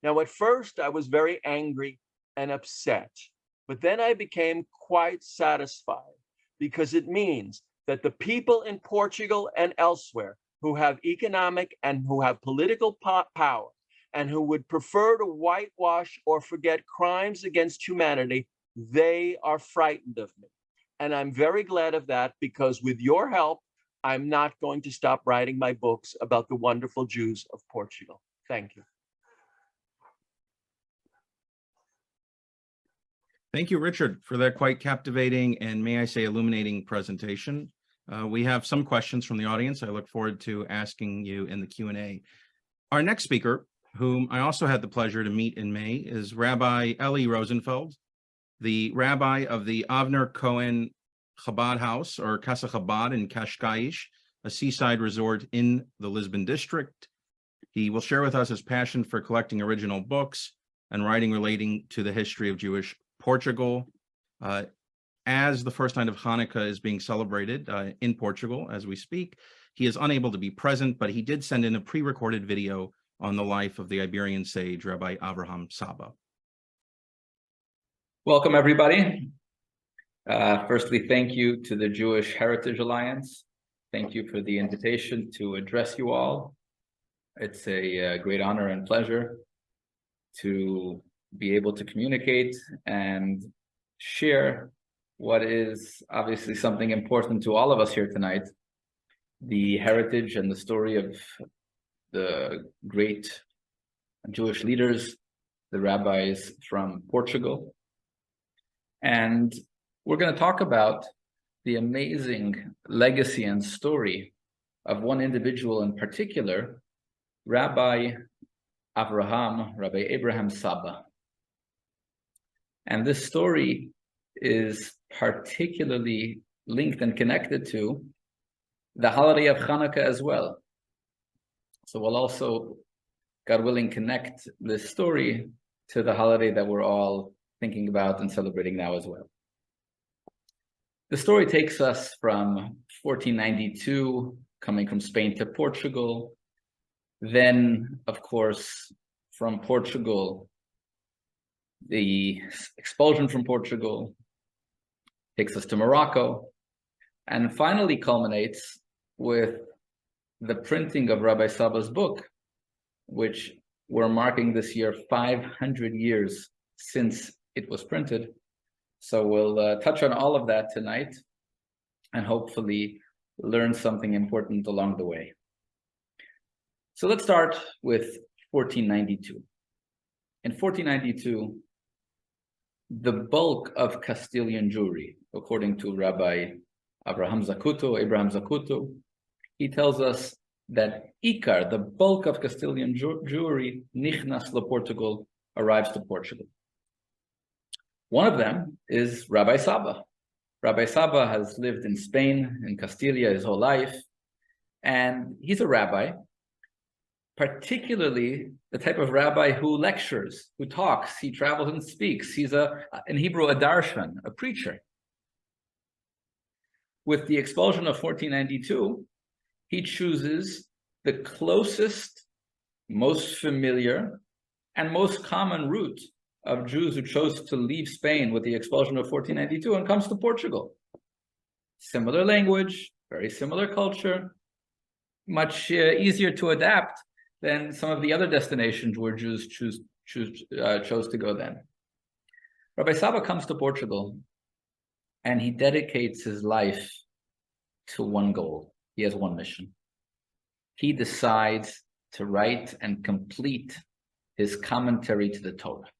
Now, at first, I was very angry and upset, but then I became quite satisfied because it means that the people in Portugal and elsewhere who have economic and who have political power and who would prefer to whitewash or forget crimes against humanity, they are frightened of me. And I'm very glad of that because with your help, I'm not going to stop writing my books about the wonderful Jews of Portugal. Thank you. Thank you, Richard, for that quite captivating and, may I say, illuminating presentation. We have some questions from the audience. I look forward to asking you in the Q&A. Our next speaker, whom I also had the pleasure to meet in May, is Rabbi Eli Rosenfeld, the rabbi of the Avner Cohen Chabad House, or Casa Chabad in Cascais, a seaside resort in the Lisbon district. He will share with us his passion for collecting original books and writing relating to the history of Jewish Portugal. As the first night of Hanukkah is being celebrated in Portugal as we speak, he is unable to be present, but he did send in a pre-recorded video on the life of the Iberian sage, Rabbi Avraham Sabah. Welcome, everybody. Firstly, thank you to the Jewish Heritage Alliance. Thank you for the invitation to address you all. It's a great honor and pleasure to be able to communicate and share what is obviously something important to all of us here tonight, the heritage and the story of the great Jewish leaders, the rabbis from Portugal. And we're going to talk about the amazing legacy and story of one individual in particular, Rabbi Abraham Sabah. And this story is particularly linked and connected to the holiday of Hanukkah as well. So we'll also, God willing, connect this story to the holiday that we're all thinking about and celebrating now as well. The story takes us from 1492, coming from Spain to Portugal. Then, of course, from Portugal, the expulsion from Portugal takes us to Morocco, and finally culminates with the printing of Rabbi Sabah's book, which we're marking this year 500 years since it was printed. So we'll touch on all of that tonight and hopefully learn something important along the way. So let's start with 1492. In 1492, the bulk of Castilian Jewry, according to Rabbi Abraham Zacuto, he tells us that Ikar, the bulk of Castilian Jewry, Nichnas le Portugal, arrives to Portugal. One of them is Rabbi Sabah. Rabbi Sabah has lived in Spain, in Castilla, his whole life, and he's a rabbi, particularly the type of rabbi who lectures, who talks, he travels and speaks. He's in Hebrew, a darshan, a preacher. With the expulsion of 1492, he chooses the closest, most familiar, and most common route of Jews who chose to leave Spain with the expulsion of 1492 and comes to Portugal. Similar language, very similar culture, much easier to adapt than some of the other destinations where Jews chose to go then. Rabbi Sabah comes to Portugal and he dedicates his life to one goal. He has one mission. He decides to write and complete his commentary to the Torah.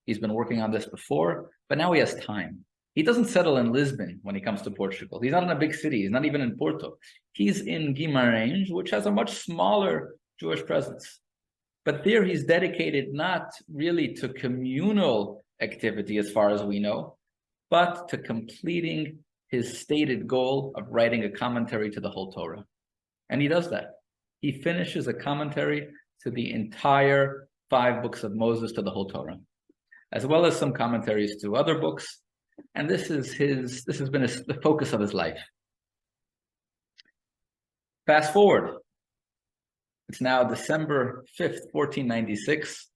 He's been working on this before, but now he has time. He doesn't settle in Lisbon when he comes to Portugal. He's not in a big city. He's not even in Porto. He's in Guimarães, which has a much smaller Jewish presence. But there he's dedicated not really to communal activity as far as we know, but to completing his stated goal of writing a commentary to the whole Torah. And he does that. He finishes a commentary to the entire 5 books of Moses, to the whole Torah, as well as some commentaries to other books. And this has been the focus of his life. Fast forward. It's now December 5th, 1496.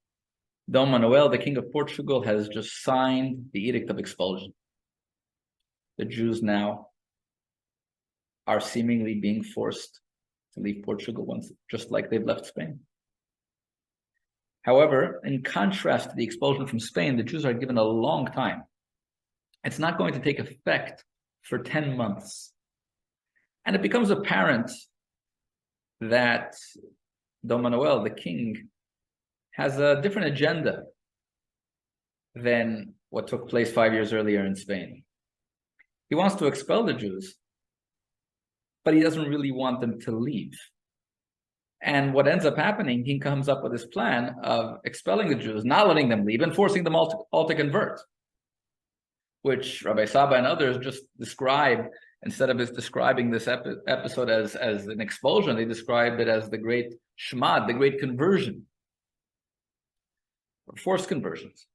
Dom Manuel, the King of Portugal, has just signed the Edict of Expulsion. The Jews now are seemingly being forced to leave Portugal once, just like they've left Spain. However, in contrast to the expulsion from Spain, the Jews are given a long time. It's not going to take effect for 10 months. And it becomes apparent that Dom Manuel, the king, has a different agenda than what took place 5 years earlier in Spain. He wants to expel the Jews, but he doesn't really want them to leave. And what ends up happening, he comes up with this plan of expelling the Jews, not letting them leave, and forcing them all to convert, which Rabbi Sabah and others just describe. Instead of describing this episode as an expulsion, they describe it as the great shmad, the great conversion, or forced conversions.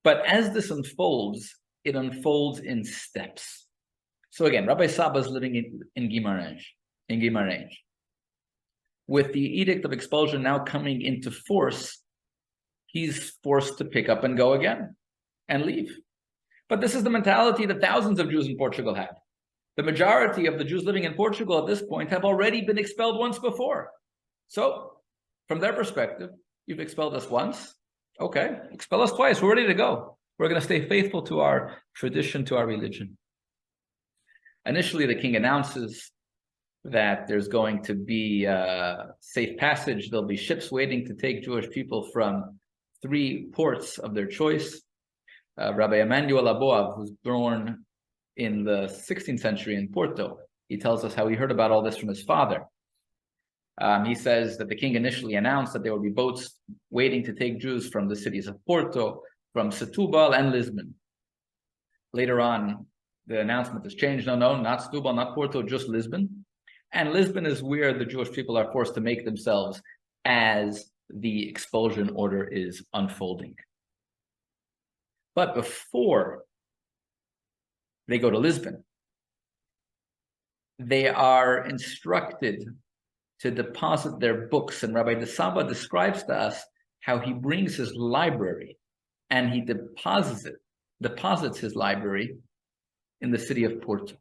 But as this unfolds, it unfolds in steps. So again, Rabbi Sabah is living in Guimarães. With the Edict of Expulsion now coming into force, he's forced to pick up and go again and leave. But this is the mentality that thousands of Jews in Portugal had. The majority of the Jews living in Portugal at this point have already been expelled once before. So, from their perspective, You've expelled us once. Okay, expel us twice. We're ready to go. We're going to stay faithful to our tradition, to our religion. Initially, the king announces that there's going to be safe passage. There'll be ships waiting to take Jewish people from 3 ports of their choice. Rabbi Emmanuel Aboab, who's born in the 16th century in Porto, he tells us how he heard about all this from his father. He says that the king initially announced that there would be boats waiting to take Jews from the cities of Porto, from Setúbal and Lisbon. Later on, the announcement has changed. No, not Setúbal, not Porto, just Lisbon. And Lisbon is where the Jewish people are forced to make themselves as the expulsion order is unfolding. But before they go to Lisbon, they are instructed to deposit their books. And Rabbi Sabah describes to us how he brings his library and he deposits his library in the city of Porto.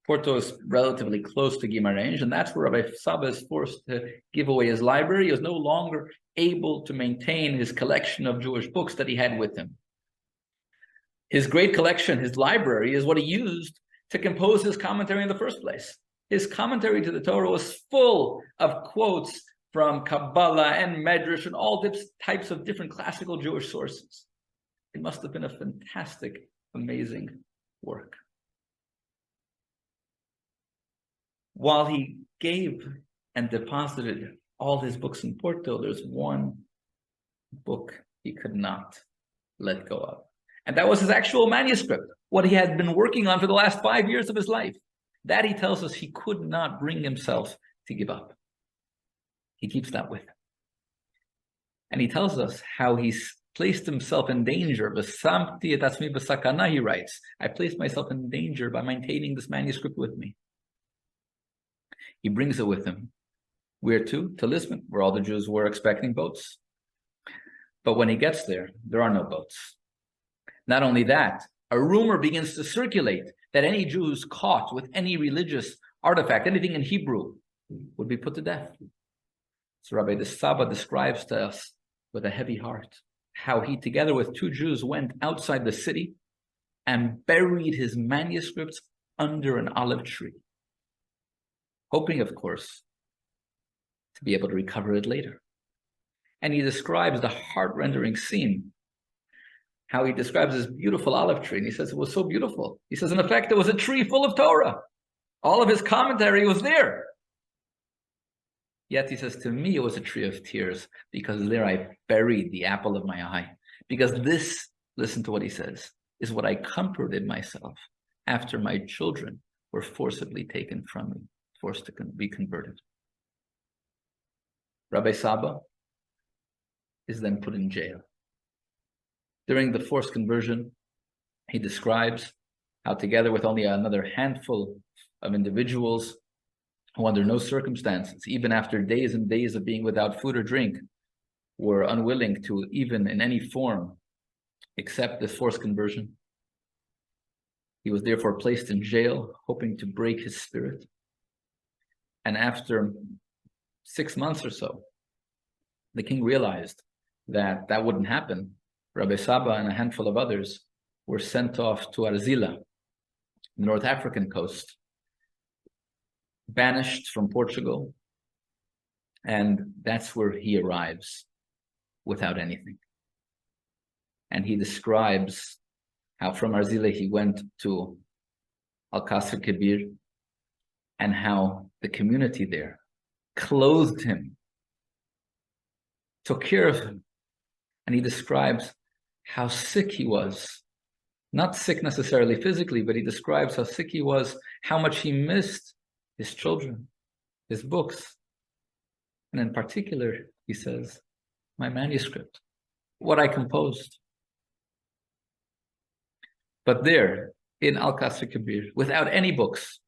Porto is relatively close to Guimarães, and that's where Rabbi Sabah is forced to give away his library. He was no longer able to maintain his collection of Jewish books that he had with him. His great collection, his library, is what he used to compose his commentary in the first place. His commentary to the Torah was full of quotes from Kabbalah and Medrash and all types of different classical Jewish sources. It must have been a fantastic, amazing work. While he gave and deposited all his books in Porto, there's one book he could not let go of. And that was his actual manuscript, what he had been working on for the last 5 years of his life. That, he tells us, he could not bring himself to give up. He keeps that with him. And he tells us how he's placed himself in danger. He writes, I placed myself in danger by maintaining this manuscript with me. He brings it with him. Where to? To Lisbon, where all the Jews were expecting boats. But when he gets there, there are no boats. Not only that, a rumor begins to circulate that any Jew who's caught with any religious artifact, anything in Hebrew, would be put to death. So Rabbi Sabah describes to us with a heavy heart how he, together with 2 Jews, went outside the city and buried his manuscripts under an olive tree, hoping, of course, to be able to recover it later. And he describes the heart-rending scene, how he describes this beautiful olive tree. And he says it was so beautiful. He says, in effect, it was a tree full of Torah. All of his commentary was there. Yet he says, to me, it was a tree of tears, because there I buried the apple of my eye. Because this, listen to what he says, is what I comforted myself after my children were forcibly taken from me, forced to be converted. Rabbi Sabah is then put in jail. During the forced conversion, he describes how, together with only another handful of individuals who, under no circumstances, even after days and days of being without food or drink, were unwilling to even in any form accept this forced conversion, he was therefore placed in jail, hoping to break his spirit. And after 6 months or so, the king realized that that wouldn't happen. Rabbi Sabah and a handful of others were sent off to Arzila, the North African coast, banished from Portugal, and that's where he arrives without anything. And he describes how from Arzila he went to Al-Qasr Kabir, and how the community there clothed him, took care of him. And he describes how sick he was. Not sick necessarily physically, but he describes how sick he was, how much he missed his children, his books. And in particular, he says, my manuscript, what I composed. But there, in Al-Qasr Kabir, without any books,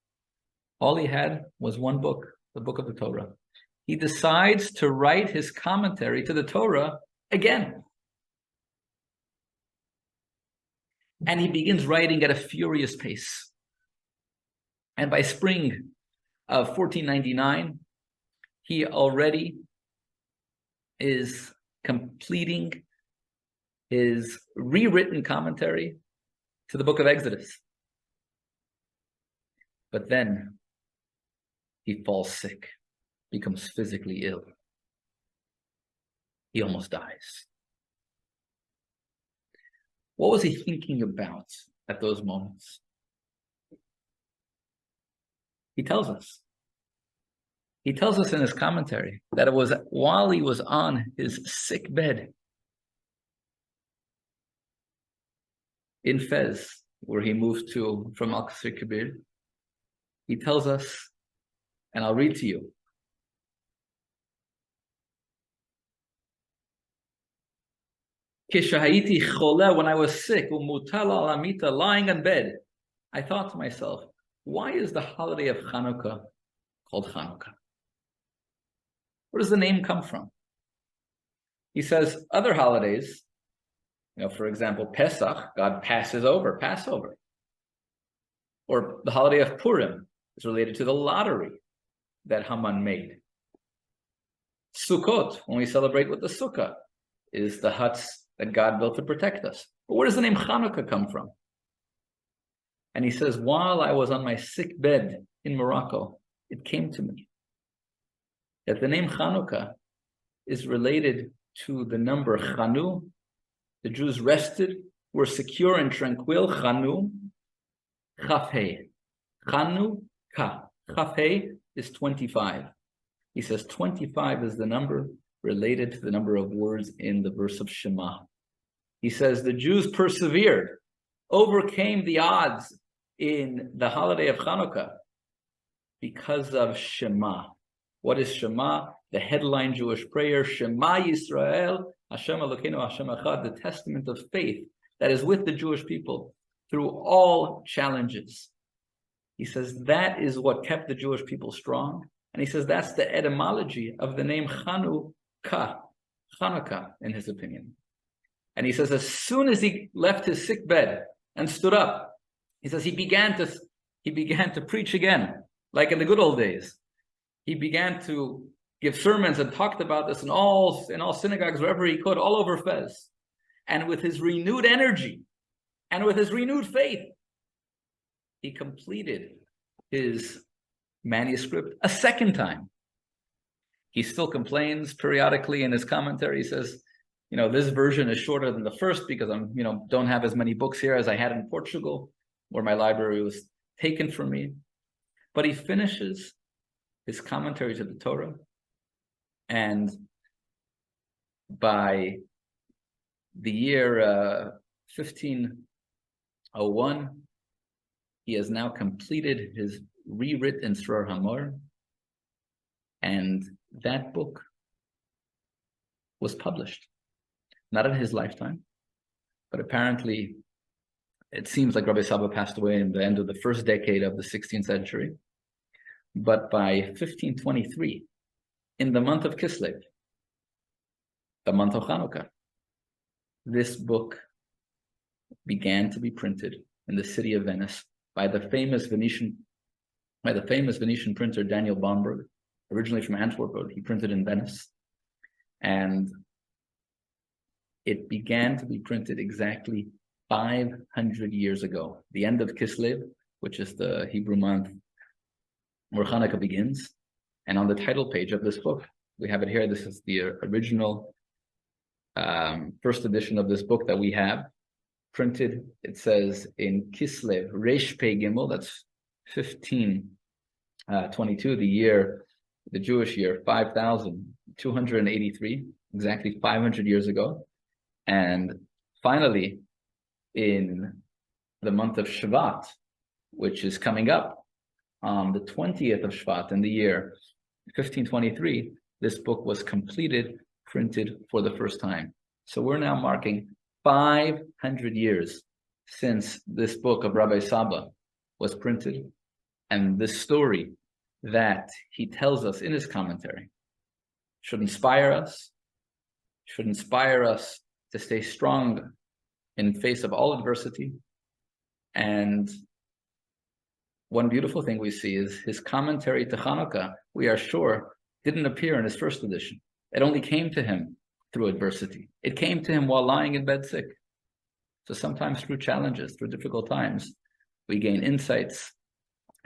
all he had was one book, the book of the Torah. He decides to write his commentary to the Torah again. And he begins writing at a furious pace. And by spring of 1499, he already is completing his rewritten commentary to the book of Exodus. But then he falls sick, becomes physically ill. He almost dies. What was he thinking about at those moments? He tells us. He tells us in his commentary that it was while he was on his sick bed in Fez, where he moved to from Al-Qasr Kabir. He tells us, and I'll read to you. When I was sick, lying in bed, I thought to myself, why is the holiday of Hanukkah called Hanukkah? Where does the name come from? He says other holidays, for example, Pesach, God passes over, Passover. Or the holiday of Purim is related to the lottery that Haman made. Sukkot, when we celebrate with the Sukkah, is the huts that God built to protect us. But where does the name Hanukkah come from? And he says, while I was on my sick bed in Morocco, it came to me that the name Hanukkah is related to the number Chanu. The Jews rested, were secure and tranquil. Chanu, Chafhei. Chanu, Ka. Chafhei is 25. He says 25 is the number related to the number of words in the verse of Shema. He says the Jews persevered, overcame the odds in the holiday of Hanukkah because of Shema. What is Shema? The headline Jewish prayer, Shema Yisrael, Hashem Elokeinu Hashem Echad, the testament of faith that is with the Jewish people through all challenges. He says that is what kept the Jewish people strong. And he says that's the etymology of the name Chanukah, Hanukkah, in his opinion. And he says as soon as he left his sick bed and stood up, he says he began to preach again, like in the good old days. He began to give sermons and talked about this in all synagogues, wherever he could, all over Fez. And with his renewed energy and with his renewed faith, he completed his manuscript a second time. He still complains periodically in his commentary. He says, this version is shorter than the first because I'm, don't have as many books here as I had in Portugal, where my library was taken from me. But he finishes his commentary to the Torah, and by the year 1501, he has now completed his rewritten Srar Hamor, and that book was published, not in his lifetime, but apparently it seems like Rabbi Sabah passed away in the end of the first decade of the 16th century. But by 1523, in the month of Kislev, the month of Hanukkah, this book began to be printed in the city of Venice by the famous Venetian printer Daniel Bomberg, originally from Antwerp. He printed in Venice, and it began to be printed exactly 500 years ago, the end of Kislev, which is the Hebrew month where Hanukkah begins. And on the title page of this book, we have it here. This is the original first edition of this book that we have printed. It says in Kislev, Resh Pei Gimel, that's 1522, the Jewish year, 5,283, exactly 500 years ago. And finally, in the month of Shvat, which is coming up, on the 20th of Shvat in the year 1523, this book was completed, printed for the first time. So we're now marking 500 years since this book of Rabbi Sabah was printed, and this story that he tells us in his commentary should inspire us to stay strong in face of all adversity. And one beautiful thing we see is his commentary to Hanukkah, we are sure, didn't appear in his first edition. It only came to him through adversity. It came to him while lying in bed sick. So sometimes through challenges, through difficult times, we gain insights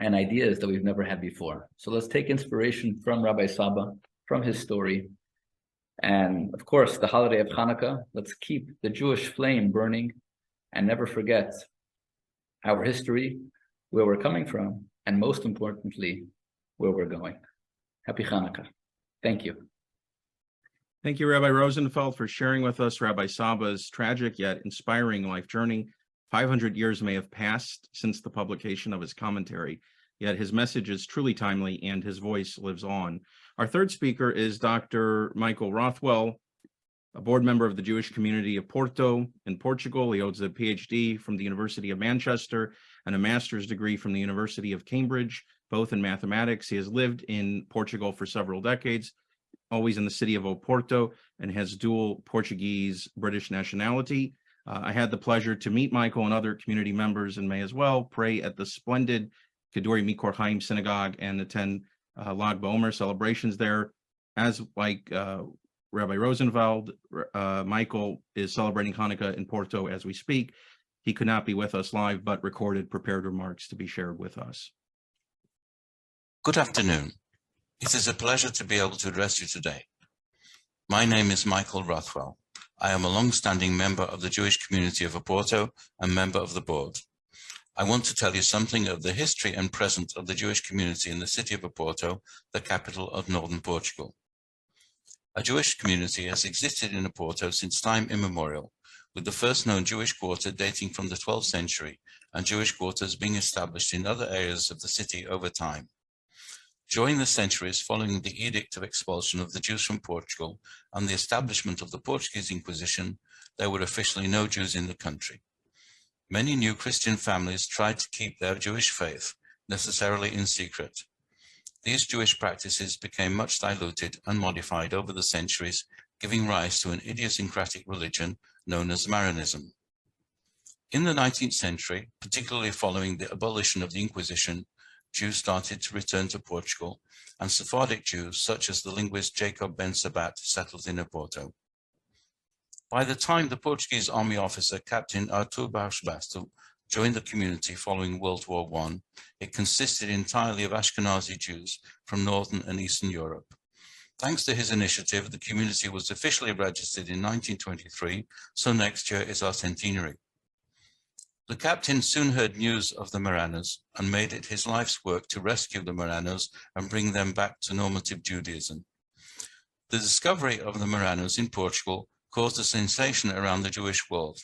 and ideas that we've never had before. So let's take inspiration from Rabbi Sabah, from his story. And of course, the holiday of Hanukkah, let's keep the Jewish flame burning and never forget our history, where we're coming from, and most importantly, where we're going. Happy Hanukkah. Thank you. Thank you, Rabbi Rosenfeld, for sharing with us Rabbi Sabah's tragic yet inspiring life journey. 500 years may have passed since the publication of his commentary, yet his message is truly timely and his voice lives on. Our third speaker is Dr. Michael Rothwell, a board member of the Jewish community of Porto in Portugal. He holds a PhD from the University of Manchester and a master's degree from the University of Cambridge, both in mathematics. He has lived in Portugal for several decades, always in the city of Porto, and has dual Portuguese-British nationality. I had the pleasure to meet Michael and other community members in May as well, pray at the splendid Kedori Mikor Chaim Synagogue, and attend Lag BaOmer celebrations there. As like Rabbi Rosenfeld, Michael is celebrating Hanukkah in Porto as we speak. He could not be with us live, but recorded prepared remarks to be shared with us. Good afternoon. It is a pleasure to be able to address you today. My name is Michael Rothwell. I am a long-standing member of the Jewish community of Porto and member of the board. I want to tell you something of the history and present of the Jewish community in the city of Porto, the capital of northern Portugal. A Jewish community has existed in Porto since time immemorial, with the first known Jewish quarter dating from the 12th century and Jewish quarters being established in other areas of the city over time. During the centuries following the edict of expulsion of the Jews from Portugal and the establishment of the Portuguese Inquisition, there were officially no Jews in the country. Many new Christian families tried to keep their Jewish faith, necessarily in secret. These Jewish practices became much diluted and modified over the centuries, giving rise to an idiosyncratic religion known as Marianism. In the 19th century, particularly following the abolition of the Inquisition, Jews started to return to Portugal, and Sephardic Jews, such as the linguist Jacob ben Sabat, settled in Porto. By the time the Portuguese army officer, Captain Artur Barros joined the community following World War I, it consisted entirely of Ashkenazi Jews from Northern and Eastern Europe. Thanks to his initiative, the community was officially registered in 1923, so next year is our centenary. The captain soon heard news of the Marranos and made it his life's work to rescue the Marranos and bring them back to normative Judaism. The discovery of the Marranos in Portugal caused a sensation around the Jewish world,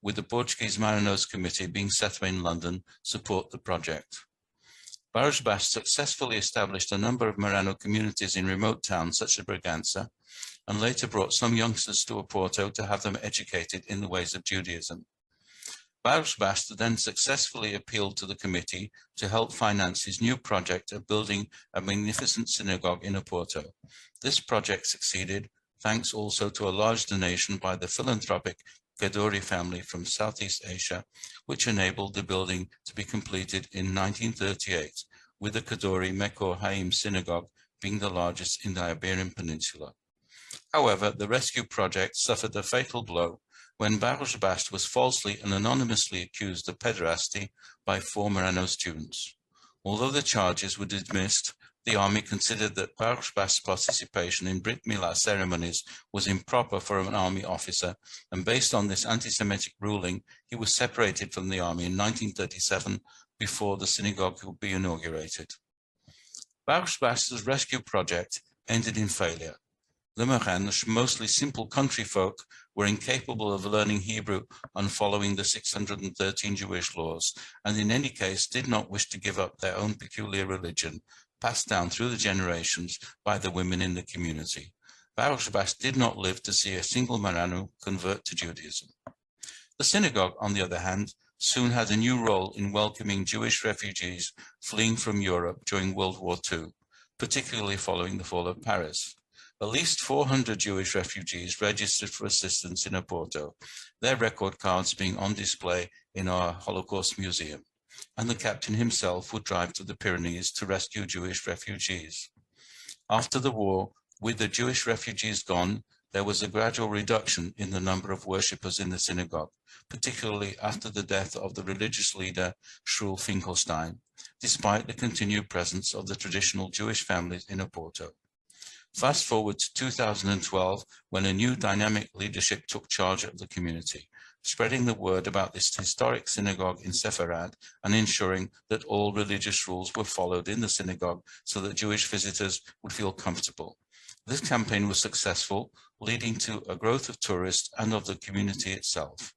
with the Portuguese Marranos Committee being set up in London support the project. Barros Bass successfully established a number of Marrano communities in remote towns such as Bragança, and later brought some youngsters to Porto to have them educated in the ways of Judaism. Barros Bass then successfully appealed to the committee to help finance his new project of building a magnificent synagogue in Porto. This project succeeded, thanks also to a large donation by the philanthropic Kedori family from Southeast Asia, which enabled the building to be completed in 1938, with the Kedori Mikor Chaim synagogue being the largest in the Iberian Peninsula. However, the rescue project suffered a fatal blow when Barros Bass was falsely and anonymously accused of pederasty by 4 Marrano students. Although the charges were dismissed, the army considered that Barros Bass' participation in Brit Milah ceremonies was improper for an army officer, and based on this anti-Semitic ruling, he was separated from the army in 1937 before the synagogue could be inaugurated. Barros Bass' rescue project ended in failure. The Marranos, mostly simple country folk, were incapable of learning Hebrew and following the 613 Jewish laws, and in any case did not wish to give up their own peculiar religion, passed down through the generations by the women in the community. Barros Bass did not live to see a single Marrano convert to Judaism. The synagogue, on the other hand, soon had a new role in welcoming Jewish refugees fleeing from Europe during World War II, particularly following the fall of Paris. At least 400 Jewish refugees registered for assistance in Porto, their record cards being on display in our Holocaust Museum, and the captain himself would drive to the Pyrenees to rescue Jewish refugees. After the war, with the Jewish refugees gone, there was a gradual reduction in the number of worshippers in the synagogue, particularly after the death of the religious leader Shmuel Finkelstein, despite the continued presence of the traditional Jewish families in Porto. Fast forward to 2012, when a new dynamic leadership took charge of the community, spreading the word about this historic synagogue in SEFARAD and ensuring that all religious rules were followed in the synagogue so that Jewish visitors would feel comfortable. This campaign was successful, leading to a growth of tourists and of the community itself.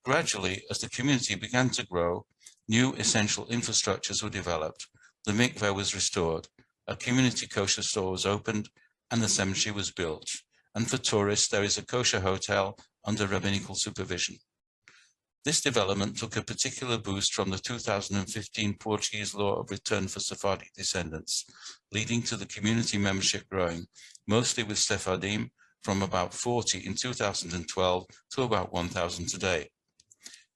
Gradually, as the community began to grow, new essential infrastructures were developed, the mikveh was restored, a community kosher store was opened, and the cemetery was built. And for tourists, there is a kosher hotel under rabbinical supervision. This development took a particular boost from the 2015 Portuguese law of return for Sephardic descendants, leading to the community membership growing, mostly with Sephardim, from about 40 in 2012 to about 1,000 today.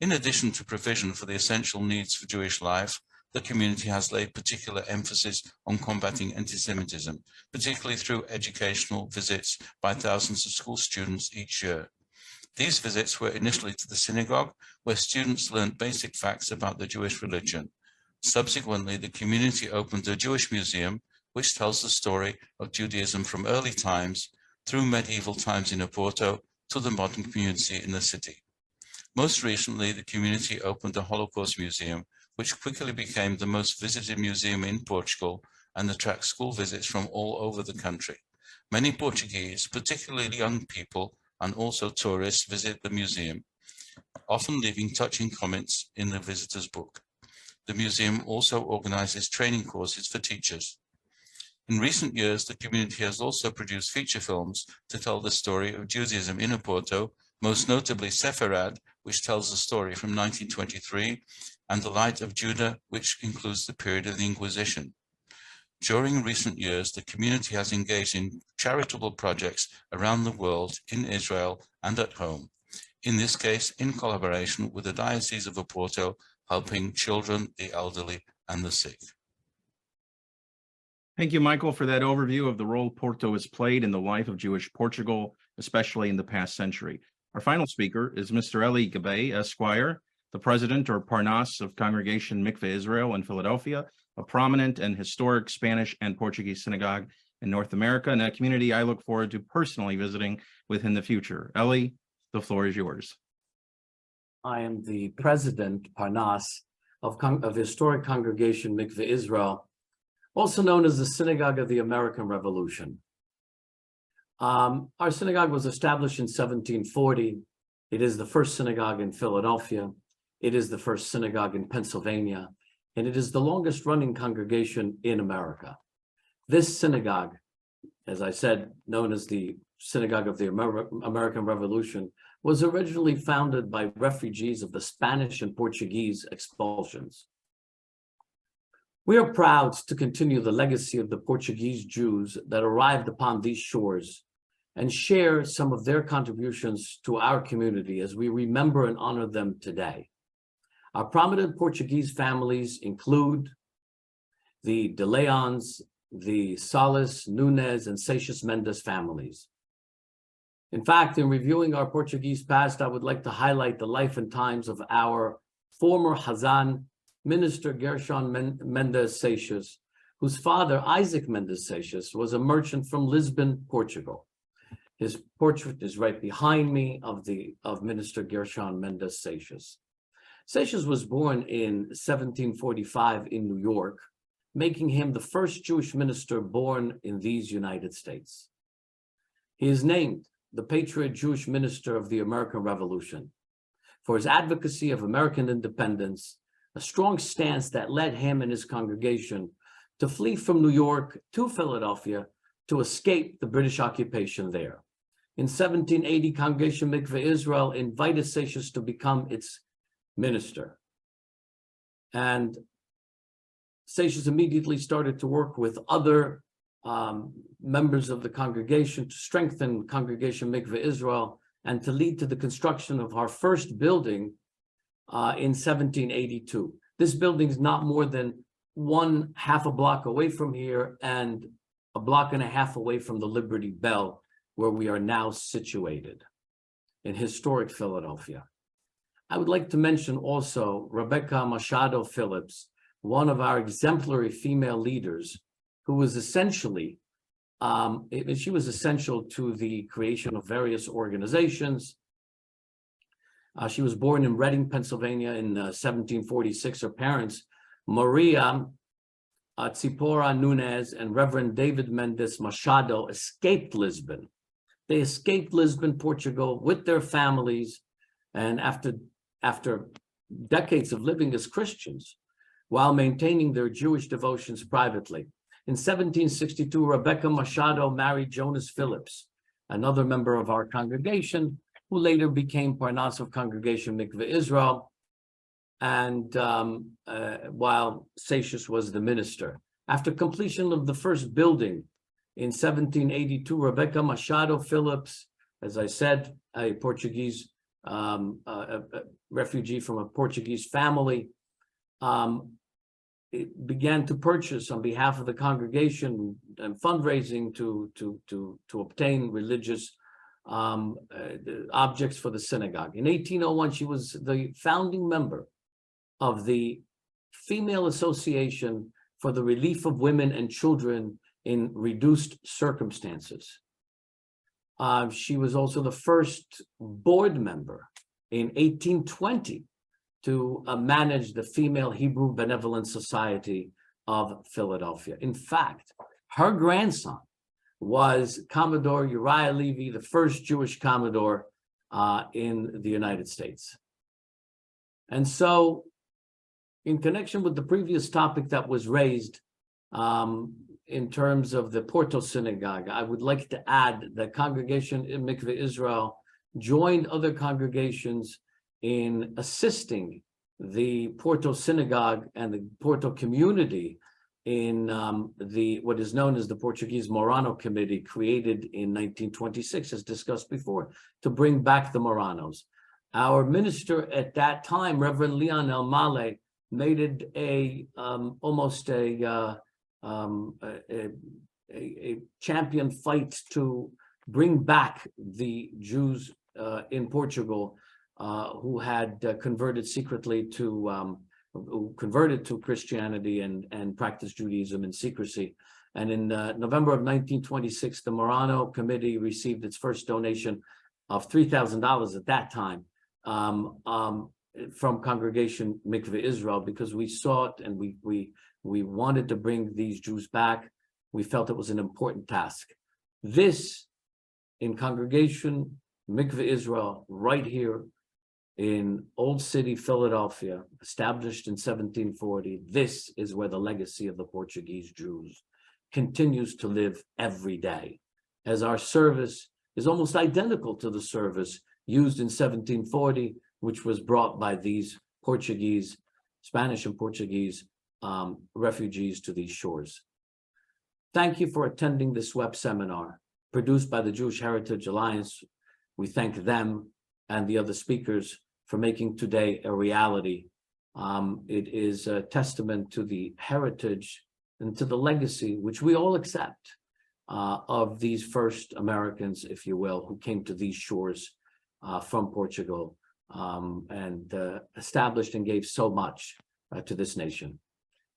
In addition to provision for the essential needs for Jewish life, the community has laid particular emphasis on combating anti-Semitism, particularly through educational visits by thousands of school students each year. These visits were initially to the synagogue, where students learned basic facts about the Jewish religion. Subsequently, the community opened a Jewish museum, which tells the story of Judaism from early times, through medieval times in Porto, to the modern community in the city. Most recently, the community opened a Holocaust museum, which quickly became the most visited museum in Portugal and attracts school visits from all over the country. Many Portuguese, particularly young people, and also tourists visit the museum, often leaving touching comments in the visitor's book. The museum also organizes training courses for teachers. In recent years, the community has also produced feature films to tell the story of Judaism in Porto, most notably SEFARAD, which tells the story from 1923, and The Light of Judah, which includes the period of the Inquisition. During recent years, the community has engaged in charitable projects around the world, in Israel and at home, in this case in collaboration with the Diocese of Porto, helping children, the elderly and the sick. Thank you, Michael, for that overview of the role Porto has played in the life of Jewish Portugal, especially in the past century. Our final speaker is Mr. Eli Gabay, Esquire, the president or Parnas of Congregation Mikveh Israel in Philadelphia, a prominent and historic Spanish and Portuguese synagogue in North America, and a community I look forward to personally visiting within the future. Eli, the floor is yours. I am the president, Parnas, of historic Congregation Mikveh Israel, also known as the Synagogue of the American Revolution. Our synagogue was established in 1740. It is the first synagogue in Philadelphia. It is the first synagogue in Pennsylvania, and it is the longest running congregation in America. This synagogue, as I said, known as the Synagogue of the American Revolution, was originally founded by refugees of the Spanish and Portuguese expulsions. We are proud to continue the legacy of the Portuguese Jews that arrived upon these shores and share some of their contributions to our community as we remember and honor them today. Our prominent Portuguese families include the De Leons, the Salas, Nunes, and Seixas Mendes families. In fact, in reviewing our Portuguese past, I would like to highlight the life and times of our former Hazan, Minister Gershon Mendes Seixas, whose father, Isaac Mendes Seixas, was a merchant from Lisbon, Portugal. His portrait is right behind me of Minister Gershon Mendes Seixas. Seixas was born in 1745 in New York, making him the first Jewish minister born in these United States. He is named the Patriot Jewish Minister of the American Revolution for his advocacy of American independence, a strong stance that led him and his congregation to flee from New York to Philadelphia to escape the British occupation there. In 1780, Congregation Mikveh Israel invited Seixas to become its minister. And Seixas immediately started to work with other members of the congregation to strengthen Congregation Mikveh Israel and to lead to the construction of our first building in 1782. This building is not more than half a block away from here and a block and a half away from the Liberty Bell where we are now situated in historic Philadelphia. I would like to mention also Rebecca Machado Phillips, one of our exemplary female leaders, who was essentially, she was essential to the creation of various organizations. She was born in Reading, Pennsylvania in 1746. Her parents, Maria Tzipora Nunez and Reverend David Mendes Machado, escaped Lisbon. They escaped Lisbon, Portugal, with their families, and after decades of living as Christians, while maintaining their Jewish devotions privately. In 1762, Rebecca Machado married Jonas Phillips, another member of our congregation, who later became Parnas of Congregation Mikveh Israel, and while Satius was the minister. After completion of the first building in 1782, Rebecca Machado Phillips, as I said, a Portuguese refugee from a Portuguese family, it began to purchase on behalf of the congregation and fundraising to obtain religious objects for the synagogue. In 1801, she was the founding member of the Female Association for the Relief of Women and Children in Reduced Circumstances. She was also the first board member in 1820 to manage the Female Hebrew Benevolent Society of Philadelphia. In fact, her grandson was Commodore Uriah Levy, the first Jewish Commodore in the United States. And so, in connection with the previous topic that was raised in terms of the Porto Synagogue, I would like to add that Congregation in Mikveh Israel joined other congregations in assisting the Porto Synagogue and the Porto community in what is known as the Portuguese Morano Committee, created in 1926, as discussed before, to bring back the Moranos. Our minister at that time, Reverend Leon El Male, made it almost a champion fight to bring back the Jews in Portugal who had converted secretly to who converted to Christianity and practiced Judaism in secrecy. And in November of 1926, the Morano Committee received its first donation of $3,000 at that time from Congregation Mikveh Israel, because we sought and we wanted to bring these Jews back. We felt it was an important task. This, in Congregation Mikveh Israel, right here in Old City, Philadelphia, established in 1740, this is where the legacy of the Portuguese Jews continues to live every day, as our service is almost identical to the service used in 1740, which was brought by these Portuguese, Spanish and Portuguese refugees to these shores. Thank you for attending this web seminar produced by the Jewish Heritage Alliance. We thank them and the other speakers for making today a reality. It is a testament to the heritage and to the legacy, which we all accept, of these first Americans, if you will, who came to these shores from Portugal and established and gave so much to this nation.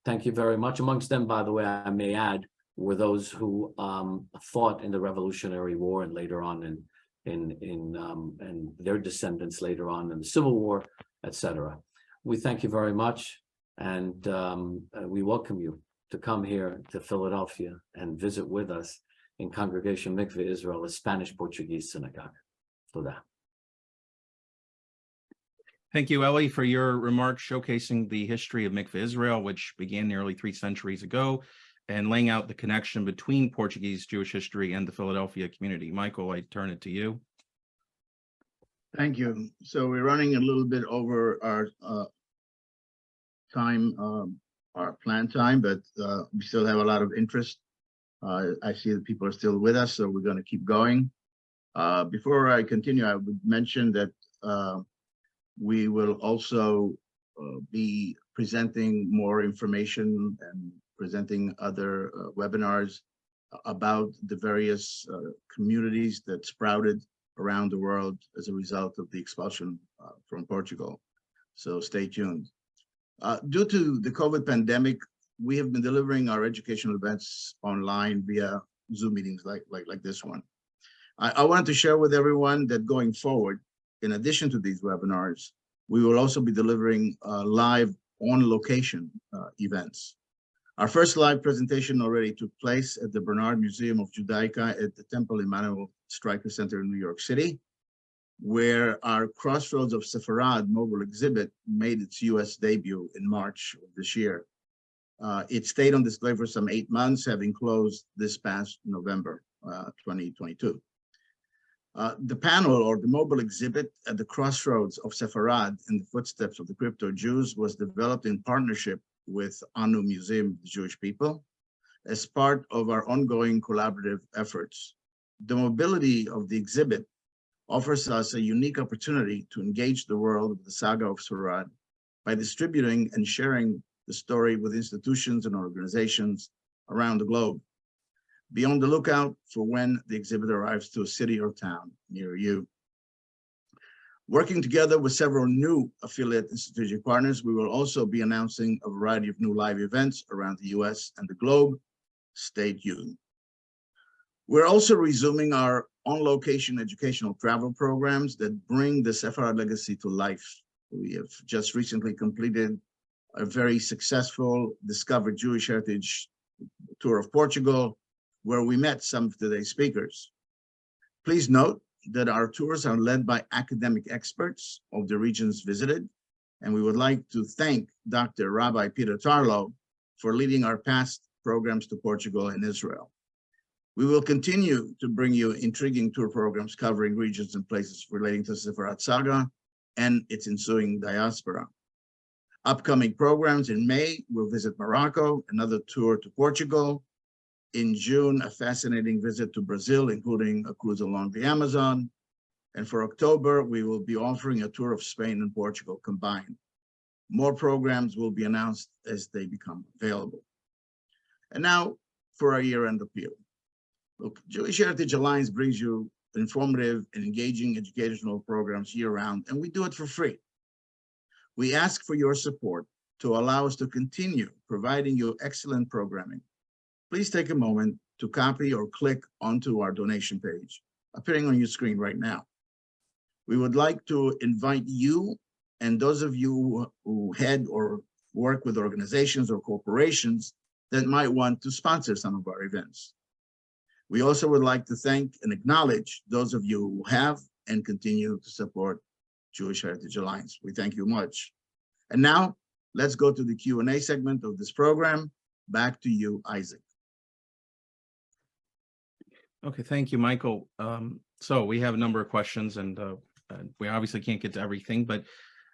Thank you very much. Amongst them, by the way, I may add, were those who fought in the Revolutionary War and later on and their descendants later on in the Civil War, etc. We thank you very much, and we welcome you to come here to Philadelphia and visit with us in Congregation Mikveh Israel, a Spanish-Portuguese synagogue. For that. Thank you, Ellie, for your remarks showcasing the history of Mikveh Israel, which began nearly 3 centuries ago, and laying out the connection between Portuguese Jewish history and the Philadelphia community. Michael, I turn it to you. Thank you. So we're running a little bit over our time, our planned time, but we still have a lot of interest. I see that people are still with us, so we're going to keep going. Before I continue, I would mention that we will also be presenting more information and presenting other webinars about the various communities that sprouted around the world as a result of the expulsion from Portugal. So stay tuned. Due to the COVID pandemic, we have been delivering our educational events online via Zoom meetings like this one. I wanted to share with everyone that going forward, in addition to these webinars, we will also be delivering live on-location events. Our first live presentation already took place at the Bernard Museum of Judaica at the Temple Emmanuel Stryker Center in New York City, where our Crossroads of SEFARAD mobile exhibit made its US debut in March of this year. It stayed on display for some 8 months, having closed this past November 2022. The panel, or the mobile exhibit at the Crossroads of SEFARAD in the Footsteps of the Crypto Jews, was developed in partnership with Anu Museum of the Jewish People as part of our ongoing collaborative efforts. The mobility of the exhibit offers us a unique opportunity to engage the world of the saga of SEFARAD by distributing and sharing the story with institutions and organizations around the globe. Be on the lookout for when the exhibit arrives to a city or town near you. Working together with several new affiliate and strategic partners, we will also be announcing a variety of new live events around the US and the globe. Stay tuned. We're also resuming our on-location educational travel programs that bring the SEFARAD legacy to life. We have just recently completed a very successful Discover Jewish Heritage tour of Portugal, where we met some of today's speakers. Please note that our tours are led by academic experts of the regions visited, and we would like to thank Dr. Rabbi Peter Tarlow for leading our past programs to Portugal and Israel. We will continue to bring you intriguing tour programs covering regions and places relating to SEFARAD saga and its ensuing diaspora. Upcoming programs: in May, we'll visit Morocco, another tour to Portugal. In June, a fascinating visit to Brazil, including a cruise along the Amazon. And for October, we will be offering a tour of Spain and Portugal combined. More programs will be announced as they become available. And now for our year-end appeal. Look, Jewish Heritage Alliance brings you informative and engaging educational programs year-round, and we do it for free. We ask for your support to allow us to continue providing you excellent programming. Please take a moment to copy or click onto our donation page, appearing on your screen right now. We would like to invite you and those of you who head or work with organizations or corporations that might want to sponsor some of our events. We also would like to thank and acknowledge those of you who have and continue to support Jewish Heritage Alliance. We thank you much. And now let's go to the Q&A segment of this program. Back to you, Isaac. Okay, thank you, Michael. So we have a number of questions, and we obviously can't get to everything, but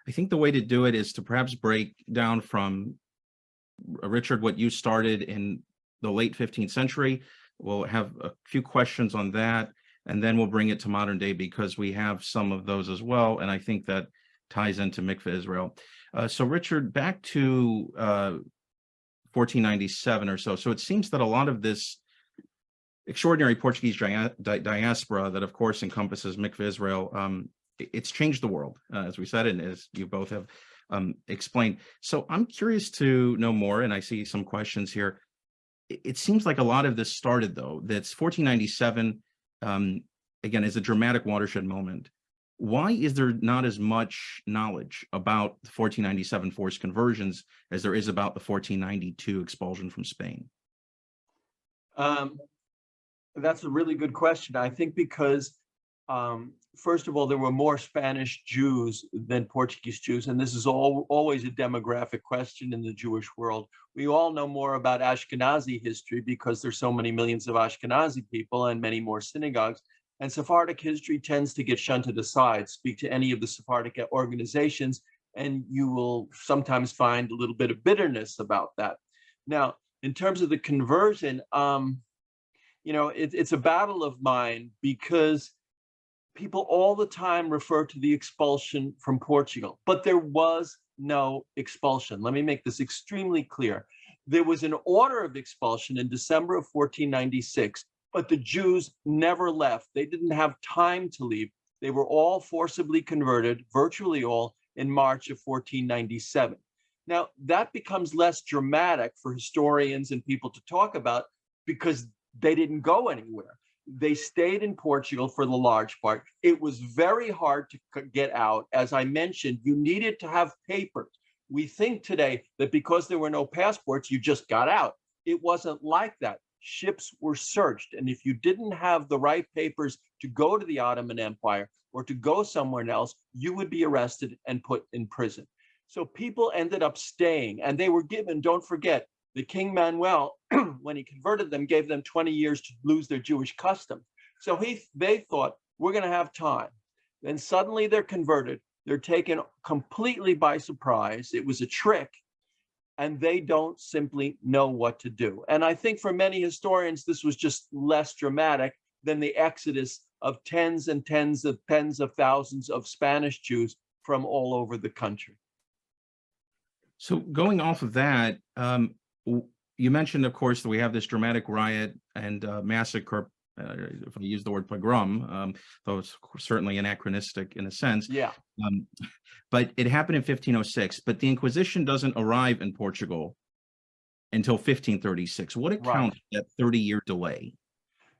I think the way to do it is to perhaps break down from, Richard, what you started in the late 15th century. We'll have a few questions on that, and then we'll bring it to modern day because we have some of those as well, and I think that ties into Mikveh Israel. So Richard, back to 1497 or so. So it seems that a lot of this extraordinary Portuguese diaspora that, of course, encompasses Mikveh Israel, it's changed the world, as we said, and as you both have explained. So I'm curious to know more, and I see some questions here. It seems like a lot of this started, though, that's 1497, again, is a dramatic watershed moment. Why is there not as much knowledge about the 1497 forced conversions as there is about the 1492 expulsion from Spain? That's a really good question. I think because, first of all, there were more Spanish Jews than Portuguese Jews, and this is always a demographic question in the Jewish world. We all know more about Ashkenazi history because there's so many millions of Ashkenazi people and many more synagogues, and Sephardic history tends to get shunted aside. Speak to any of the Sephardic organizations, and you will sometimes find a little bit of bitterness about that. Now, in terms of the conversion, it's a battle of mine because people all the time refer to the expulsion from Portugal, but there was no expulsion. Let me make this extremely clear. There was an order of expulsion in December of 1496, but the Jews never left. They didn't have time to leave. They were all forcibly converted, virtually all, in March of 1497. Now, that becomes less dramatic for historians and people to talk about because they didn't go anywhere. They stayed in Portugal for the large part. It was very hard to get out. As I mentioned, you needed to have papers. We think today that because there were no passports, you just got out. It wasn't like that. Ships were searched. And if you didn't have the right papers to go to the Ottoman Empire or to go somewhere else, you would be arrested and put in prison. So people ended up staying, and they were given, don't forget, the King Manuel, when he converted them, gave them 20 years to lose their Jewish customs. So they thought, we're going to have time. Then suddenly they're converted. They're taken completely by surprise. It was a trick, and they don't simply know what to do. And I think for many historians, this was just less dramatic than the exodus of tens and tens of thousands of Spanish Jews from all over the country. So going off of that, you mentioned, of course, that we have this dramatic riot and massacre, if I use the word pogrom, though it's certainly anachronistic in a sense. Yeah. But it happened in 1506, but the Inquisition doesn't arrive in Portugal until 1536. What accounts for that 30-year delay?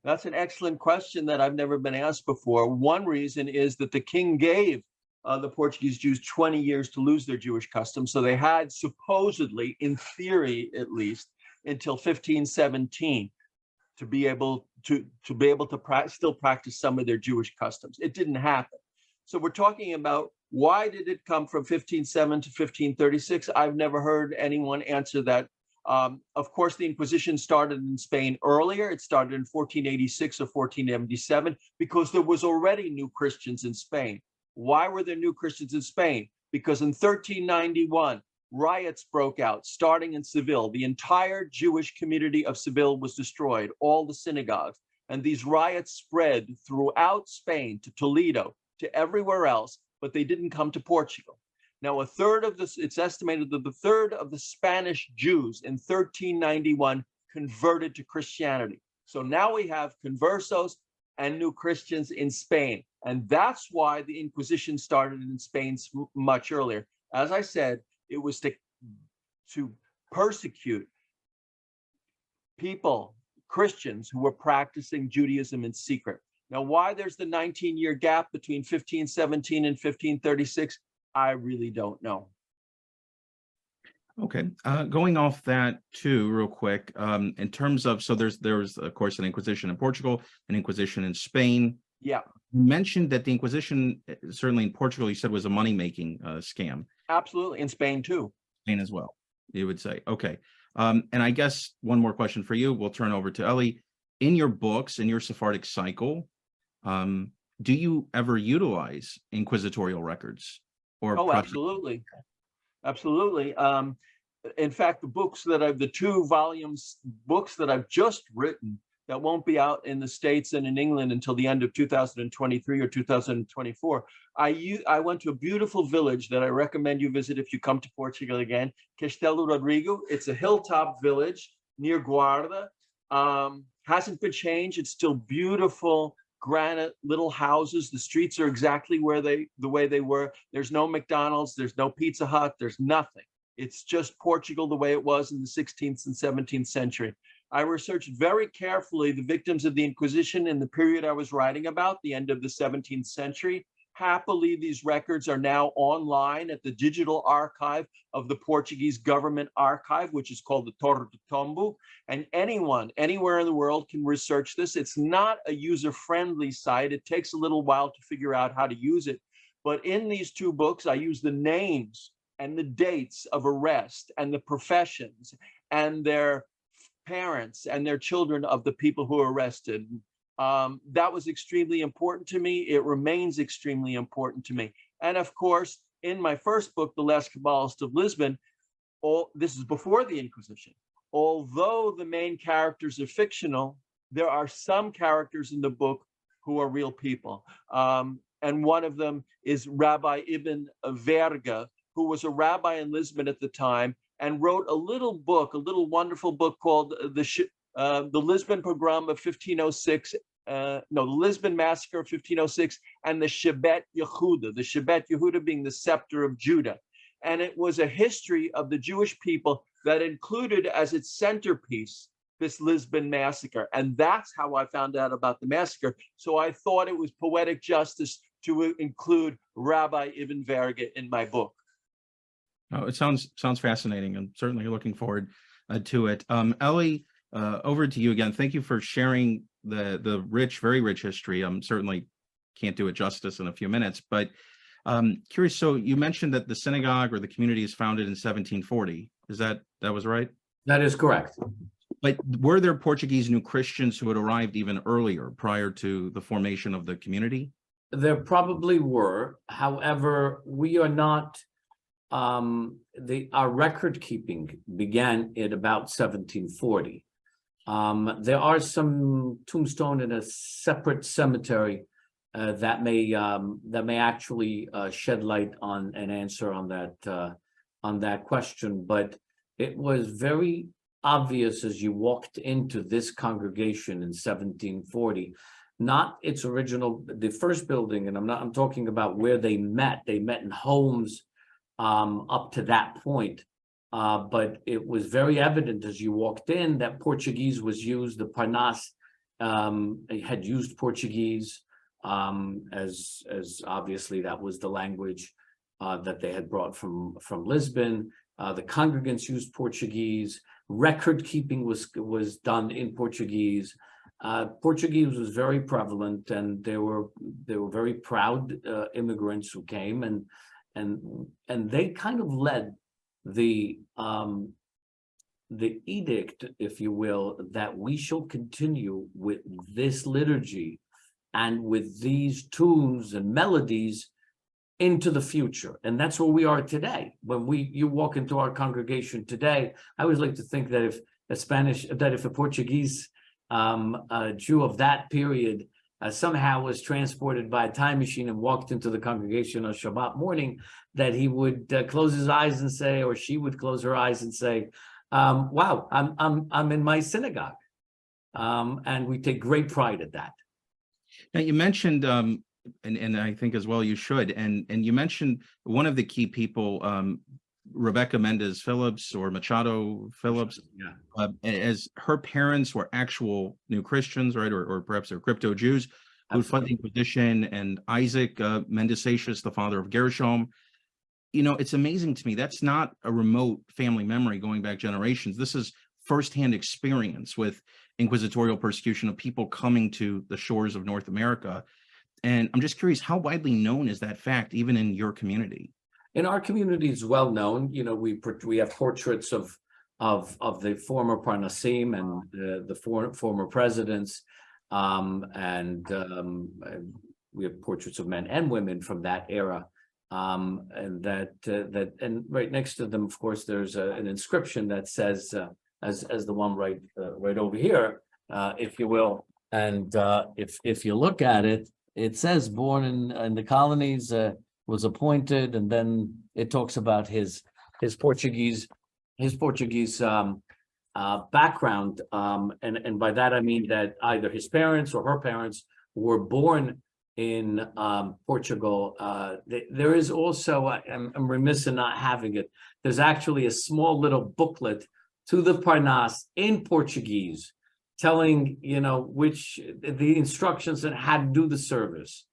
That's an excellent question that I've never been asked before. One reason is that the king gave the Portuguese Jews 20 years to lose their Jewish customs. So they had supposedly, in theory at least, until 1517 to be able to still practice some of their Jewish customs. It didn't happen. So we're talking about, why did it come from 1507 to 1536? I've never heard anyone answer that. Of course, the Inquisition started in Spain earlier. It started in 1486 or 1477 because there was already new Christians in Spain. Why were there new Christians in Spain? Because in 1391, riots broke out, starting in Seville. The entire Jewish community of Seville was destroyed, all the synagogues. And these riots spread throughout Spain to Toledo, to everywhere else, but they didn't come to Portugal. Now, it's estimated that a third of the Spanish Jews in 1391 converted to Christianity. So now we have conversos and new Christians in Spain. And that's why the Inquisition started in Spain much earlier. As I said, it was to persecute people, Christians, who were practicing Judaism in secret. Now, why there's the 19-year gap between 1517 and 1536, I really don't know. Okay, going off that too, real quick, in terms of, so there's of course an Inquisition in Portugal, an Inquisition in Spain. Yeah. You mentioned that the Inquisition, certainly in Portugal, you said was a money-making scam. Absolutely, in Spain too. Spain as well, you would say. Okay, and I guess one more question for you. We'll turn over to Ellie. In your books, in your Sephardic cycle, do you ever utilize inquisitorial records? Or absolutely. Absolutely. In fact, the 2 volumes books that I've just written that won't be out in the States and in England until the end of 2023 or 2024. I went to a beautiful village that I recommend you visit if you come to Portugal again, Castelo Rodrigo. It's a hilltop village near Guarda. Hasn't been changed. It's still beautiful granite little houses. The streets are exactly the way they were. There's no McDonald's, there's no Pizza Hut, there's nothing. It's just Portugal the way it was in the 16th and 17th century. I researched very carefully the victims of the Inquisition in the period I was writing about, the end of the 17th century. Happily, these records are now online at the digital archive of the Portuguese government archive, which is called the Torre do Tombo. And anyone, anywhere in the world can research this. It's not a user-friendly site. It takes a little while to figure out how to use it. But in these 2 books, I use the names and the dates of arrest and the professions and their parents and their children of the people who were arrested. That was extremely important to me. It remains extremely important to me. And of course, in my first book, The Last Kabbalist of Lisbon, this is before the Inquisition. Although the main characters are fictional, there are some characters in the book who are real people. And one of them is Rabbi Ibn Verga, who was a rabbi in Lisbon at the time and wrote a little book, a little wonderful book called the Lisbon Pogrom of 1506. The Lisbon Massacre of 1506, and the Shebet Yehuda, the Shebet Yehuda being the scepter of Judah. And it was a history of the Jewish people that included as its centerpiece this Lisbon Massacre. And that's how I found out about the massacre. So I thought it was poetic justice to include Rabbi Ibn Verga in my book. Oh, it sounds fascinating. I'm certainly looking forward to it. Ellie, over to you again. Thank you for sharing the rich, very rich history. Certainly can't do it justice in a few minutes, but curious. So you mentioned that the synagogue or the community is founded in 1740. Is that was right? That is correct. But were there Portuguese New Christians who had arrived even earlier, prior to the formation of the community? There probably were. However, we are not, our record keeping began at about 1740. There are some tombstone in a separate cemetery that may actually shed light on an answer on that question. But it was very obvious as you walked into this congregation in 1740, not its original, the first building, and I'm talking about where they met. They met in homes up to that point. But it was very evident as you walked in that Portuguese was used. The Parnas had used Portuguese, as obviously that was the language that they had brought from Lisbon. The congregants used Portuguese. Record keeping was done in Portuguese. Portuguese was very prevalent, and there were very proud immigrants who came, and they kind of led the edict, if you will, that we shall continue with this liturgy and with these tunes and melodies into the future. And that's where we are today. When you walk into our congregation today, I always like to think that if a Portuguese Jew of that period somehow was transported by a time machine and walked into the congregation on Shabbat morning, that he would close his eyes and say, or she would close her eyes and say, wow, I'm in my synagogue. And we take great pride at that. Now you mentioned, and I think as well you should, and you mentioned one of the key people, Rebecca Mendez Phillips or Machado Phillips, Yeah. As her parents were actual New Christians, right, or perhaps they're crypto Jews who fled the Inquisition, and Isaac Mendesatius, the father of Gershom. You know, it's amazing to me. That's not a remote family memory going back generations. This is firsthand experience with inquisitorial persecution of people coming to the shores of North America. And I'm just curious, how widely known is that fact, even in your community? In our community, it's well known. You know, we have portraits of the former Parnasim and the former presidents, and we have portraits of men and women from that era. And right next to them, of course, there's an inscription that says, as the one right over here, if you will. And if you look at it, it says born in the colonies, was appointed, and then it talks about his Portuguese background, and by that I mean that either his parents or her parents were born in Portugal. There is also, I'm remiss in not having it, there's actually a small little booklet to the Parnas in Portuguese, telling, you know, which the instructions on how to do the service.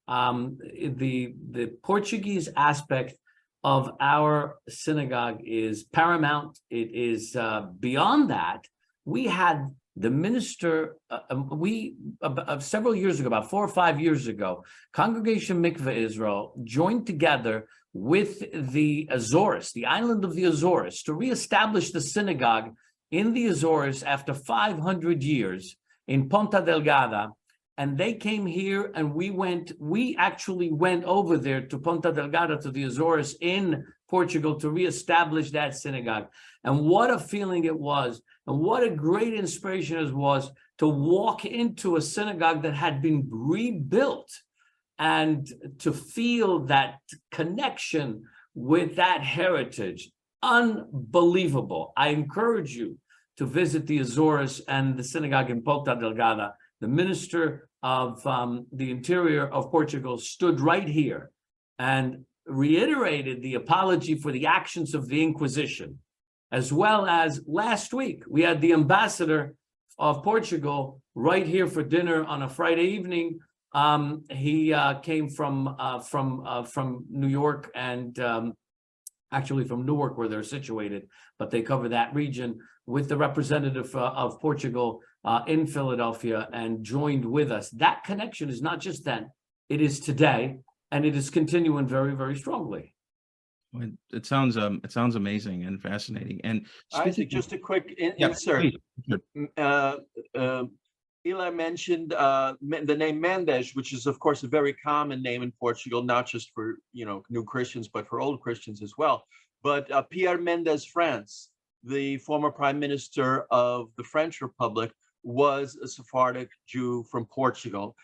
The Portuguese aspect of our synagogue is paramount. It is beyond that. We had the minister, several years ago, about 4 or 5 years ago, Congregation Mikveh Israel joined together with the Azores, the island of the Azores, to reestablish the synagogue in the Azores after 500 years in Ponta Delgada. And they came here, and we actually went over there to Ponta Delgada, to the Azores in Portugal, to reestablish that synagogue. And what a feeling it was, and what a great inspiration it was to walk into a synagogue that had been rebuilt and to feel that connection with that heritage. unbelievable. I encourage you to visit the Azores and the synagogue in Ponta Delgada. The minister of the interior of Portugal stood right here and reiterated the apology for the actions of the Inquisition, as well as last week, we had the ambassador of Portugal right here for dinner on a Friday evening. He came from New York and actually from Newark, where they're situated, but they cover that region, with the representative of Portugal in Philadelphia, and joined with us. That connection is not just then, it is today, and it is continuing very, very strongly. It sounds amazing and fascinating. And Isaac, just a quick insert. Eli mentioned the name Mendes, which is, of course, a very common name in Portugal, not just for new Christians, but for old Christians as well. But Pierre Mendes France, the former prime minister of the French Republic, was a Sephardic Jew from Portugal.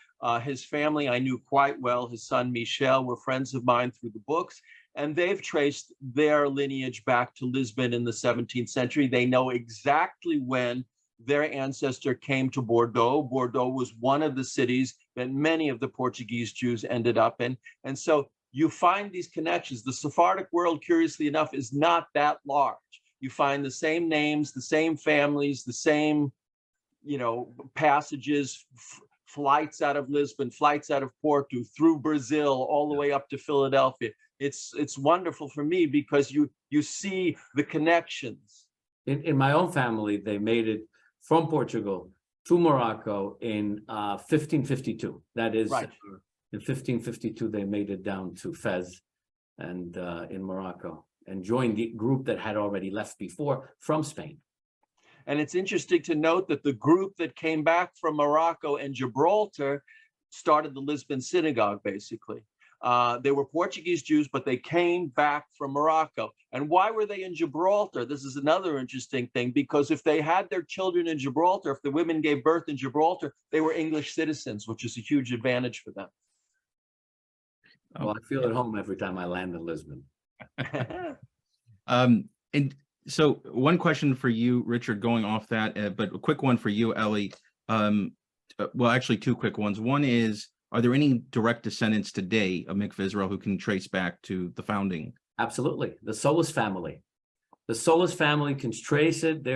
His family I knew quite well. His son Michel were friends of mine through the books, and they've traced their lineage back to Lisbon in the 17th century. They know exactly when their ancestor came to Bordeaux. Bordeaux was one of the cities that many of the Portuguese Jews ended up in. And so you find these connections. The Sephardic world, curiously enough, is not that large. You find the same names, the same families, the same, passages, flights out of Lisbon, flights out of Porto, through Brazil, all the way up to Philadelphia. It's wonderful for me because you see the connections. In my own family, they made it from Portugal to Morocco in 1552. That is, right. In 1552, they made it down to Fez and in Morocco, and joined the group that had already left before from Spain. And it's interesting to note that the group that came back from Morocco and Gibraltar started the Lisbon synagogue, basically. They were Portuguese Jews, but they came back from Morocco. And why were they in Gibraltar? This is another interesting thing, because if they had their children in Gibraltar, if the women gave birth in Gibraltar, they were English citizens, which is a huge advantage for them. Well, I feel at home every time I land in Lisbon. And so one question for you, Richard, going off that, but a quick one for you, Ellie. Well, actually, two quick ones. One is, are there any direct descendants today of Mikveh Israel who can trace back to the founding? Absolutely. The Solis family. The Solis family can trace it.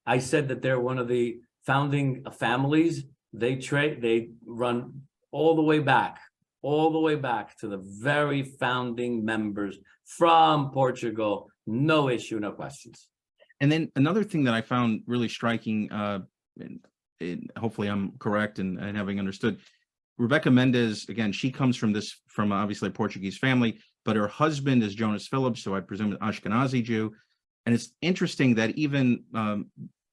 I said that they're one of the founding families. They run all the way back to the very founding members from Portugal. No issue, no questions. And then another thing that I found really striking, and hopefully I'm correct and having understood, Rebecca Mendes, again, she comes from obviously a Portuguese family, but her husband is Jonas Phillips, so I presume an Ashkenazi Jew. And it's interesting that even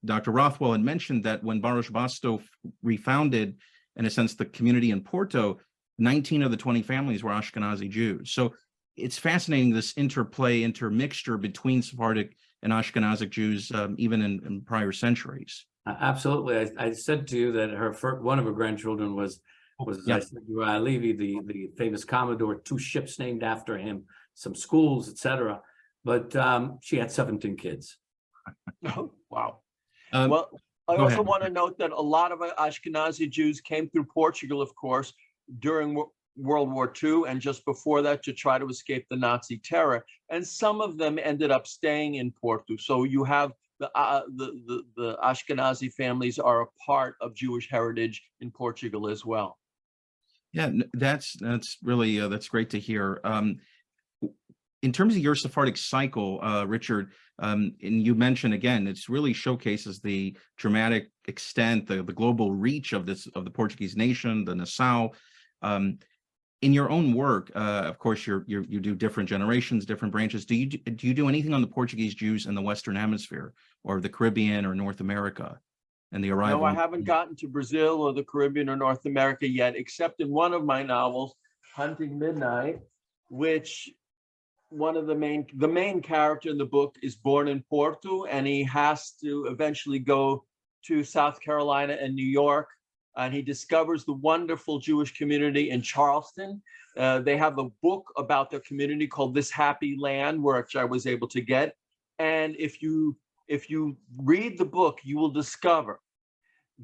Dr. Rothwell had mentioned that when Baruch Basto refounded, in a sense, the community in Porto, 19 of the 20 families were Ashkenazi Jews. So it's fascinating, this intermixture between Sephardic and Ashkenazic Jews, even in prior centuries. Absolutely. I said to you that one of her grandchildren was Yeah. Uriah Levy, the famous Commodore, 2 ships named after him, some schools, etc. But she had 17 kids. Oh, wow. I Also want to note that a lot of Ashkenazi Jews came through Portugal, of course, during World War II and just before that, to try to escape the Nazi terror. And some of them ended up staying in Porto. So you have the Ashkenazi families are a part of Jewish heritage in Portugal as well. Yeah, that's really that's great to hear. In terms of your Sephardic cycle, Richard, and you mentioned again, it's really showcases the dramatic extent, the global reach of the Portuguese nation, the Nassau. In your own work, of course, you do different generations, different branches. Do you do anything on the Portuguese Jews in the Western Hemisphere or the Caribbean or North America and the arrival? No, I haven't gotten to Brazil or the Caribbean or North America yet, except in one of my novels, Hunting Midnight, which the main character in the book is born in Porto, and he has to eventually go to South Carolina and New York. And he discovers the wonderful Jewish community in Charleston. They have a book about their community called This Happy Land, which I was able to get. And if you read the book, you will discover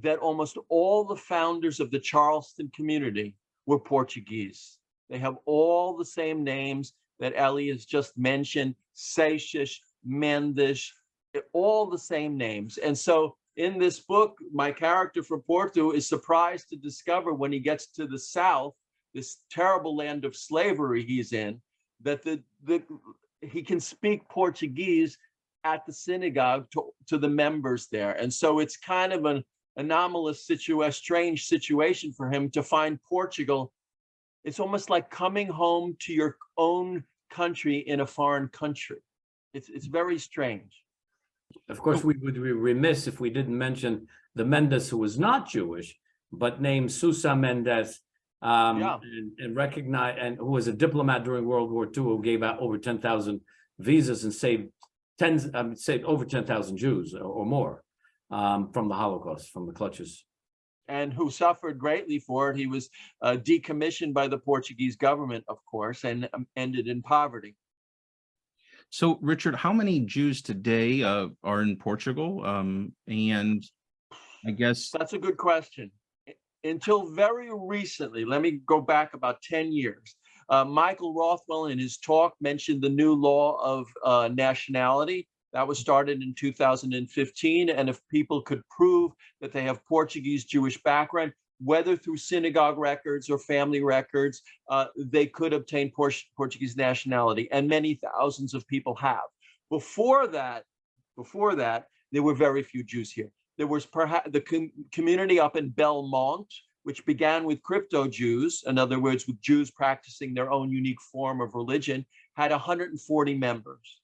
that almost all the founders of the Charleston community were Portuguese. They have all the same names that Ellie has just mentioned: Seixas, Mendes, all the same names. And so in this book, my character from Porto is surprised to discover, when he gets to the South, this terrible land of slavery he's in, that he can speak Portuguese at the synagogue to the members there. And so it's kind of an anomalous strange situation for him to find Portugal. It's almost like coming home to your own country in a foreign country. It's very strange. Of course, we would be remiss if we didn't mention the Mendes who was not Jewish, but named Sousa Mendes, and recognized, and who was a diplomat during World War II, who gave out over 10,000 visas and saved over 10,000 Jews or more from the Holocaust, from the clutches. And who suffered greatly for it. He was decommissioned by the Portuguese government, of course, and ended in poverty. So, Richard, how many Jews today are in Portugal? And I guess that's a good question. Until very recently, let me go back about 10 years. Michael Rothwell in his talk mentioned the new law of nationality that was started in 2015. And if people could prove that they have Portuguese Jewish background, whether through synagogue records or family records, they could obtain Portuguese nationality, and many thousands of people have. Before that, there were very few Jews here. There was perhaps the community up in Belmont, which began with crypto Jews, in other words, with Jews practicing their own unique form of religion, had 140 members.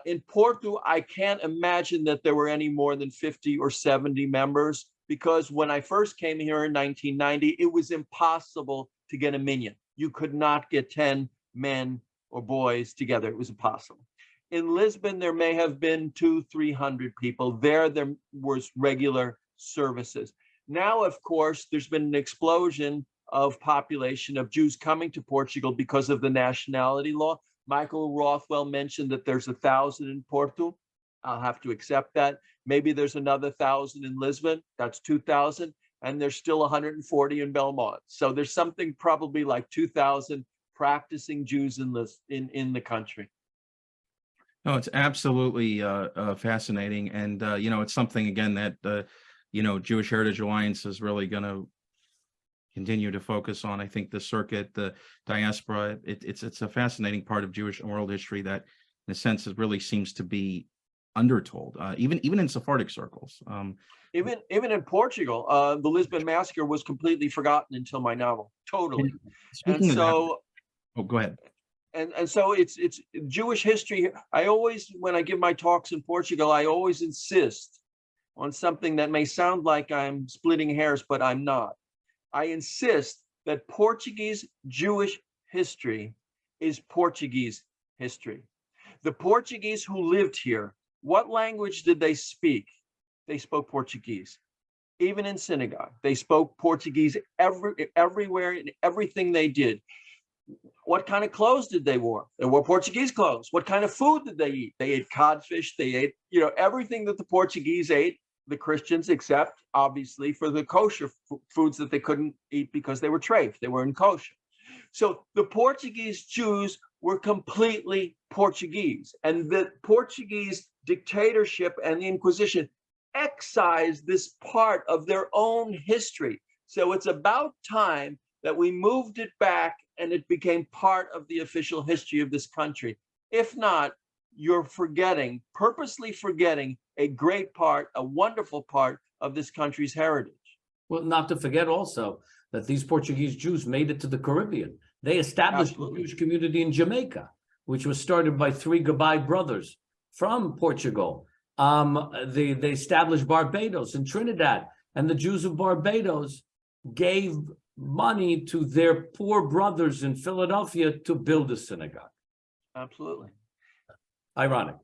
In Porto, I can't imagine that there were any more than 50 or 70 members, because when I first came here in 1990, it was impossible to get a minyan. You could not get 10 men or boys together. It was impossible. In Lisbon, there may have been 200-300 people. There was regular services. Now, of course, there's been an explosion of population of Jews coming to Portugal because of the nationality law. Michael Rothwell mentioned that there's 1,000 in Porto. I'll have to accept that. Maybe there's another 1,000 in Lisbon. That's 2,000. And there's still 140 in Belmont. So there's something probably like 2,000 practicing Jews in the country. No, it's absolutely fascinating. And, it's something, again, that, Jewish Heritage Alliance is really going to continue to focus on. I think the circuit, the diaspora, it's a fascinating part of Jewish world history that, in a sense, it really seems to be undertold, even in Sephardic circles. Even in Portugal, the Lisbon massacre was completely forgotten until my novel. Totally. And so, go ahead. And so it's Jewish history. I always, when I give my talks in Portugal, I always insist on something that may sound like I'm splitting hairs, but I'm not. I insist that Portuguese Jewish history is Portuguese history. The Portuguese who lived here, what language did they speak? They spoke Portuguese. Even in synagogue, they spoke Portuguese everywhere in everything they did. What kind of clothes did they wear? They wore Portuguese clothes. What kind of food did they eat? They ate codfish. They ate, everything that the Portuguese ate, the Christians, except obviously for the kosher foods that they couldn't eat because they were treif. They weren't kosher. So the Portuguese Jews were completely Portuguese, and the Portuguese dictatorship and the Inquisition excised this part of their own history. So it's about time that we moved it back and it became part of the official history of this country. If not, you're purposely forgetting a great part, a wonderful part of this country's heritage. Well, not to forget also that these Portuguese Jews made it to the Caribbean. They established a Jewish community in Jamaica, which was started by 3 Gabai brothers from Portugal. They established Barbados and Trinidad, and the Jews of Barbados gave money to their poor brothers in Philadelphia to build a synagogue. Absolutely. Ironic.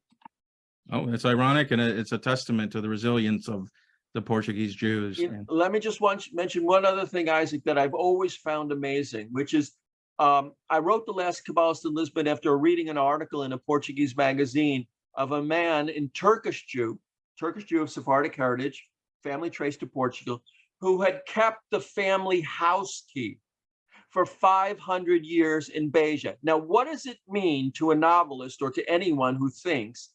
Oh, it's ironic, and it's a testament to the resilience of the Portuguese Jews. Let me just mention one other thing, Isaac, that I've always found amazing, which is I wrote The Last Kabbalist in Lisbon after reading an article in a Portuguese magazine of a man in Turkish Jew of Sephardic heritage, family traced to Portugal, who had kept the family house key for 500 years in Beja. Now, what does it mean to a novelist or to anyone who thinks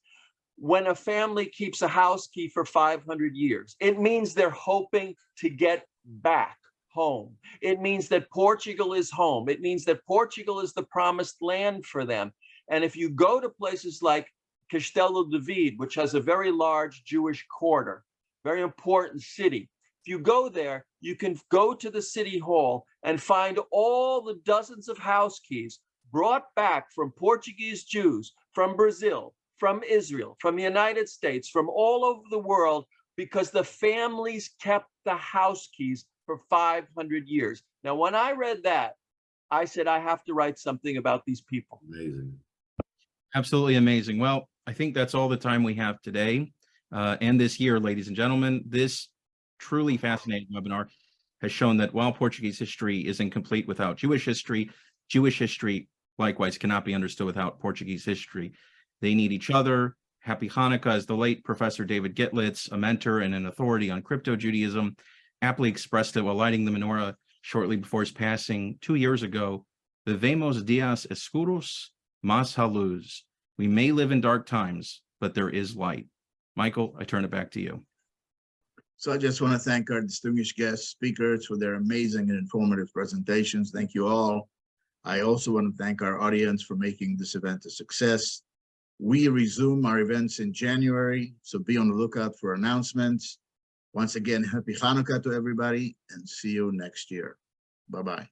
when a family keeps a house key for 500 years? It means they're hoping to get back home. It means that Portugal is home. It means that Portugal is the promised land for them. And if you go to places like Castelo de Vide, which has a very large Jewish quarter, very important city, if you go there, you can go to the city hall and find all the dozens of house keys brought back from Portuguese Jews, from Brazil, from Israel, from the United States, from all over the world, because the families kept the house keys for 500 years. Now, when I read that, I said, I have to write something about these people. Amazing. Absolutely amazing. Well, I think that's all the time we have today and this year, ladies and gentlemen. This truly fascinating webinar has shown that while Portuguese history is incomplete without Jewish history likewise cannot be understood without Portuguese history. They need each other. Happy Hanukkah, as the late Professor David Gitlitz, a mentor and an authority on crypto-Judaism, aptly expressed it while lighting the menorah shortly before his passing 2 years ago. Vivemos dias escuros, mas há luz. We may live in dark times, but there is light. Michael, I turn it back to you. So I just want to thank our distinguished guest speakers for their amazing and informative presentations. Thank you all. I also want to thank our audience for making this event a success. We resume our events in January, so be on the lookout for announcements. Once again, happy Hanukkah to everybody, and see you next year. Bye-bye.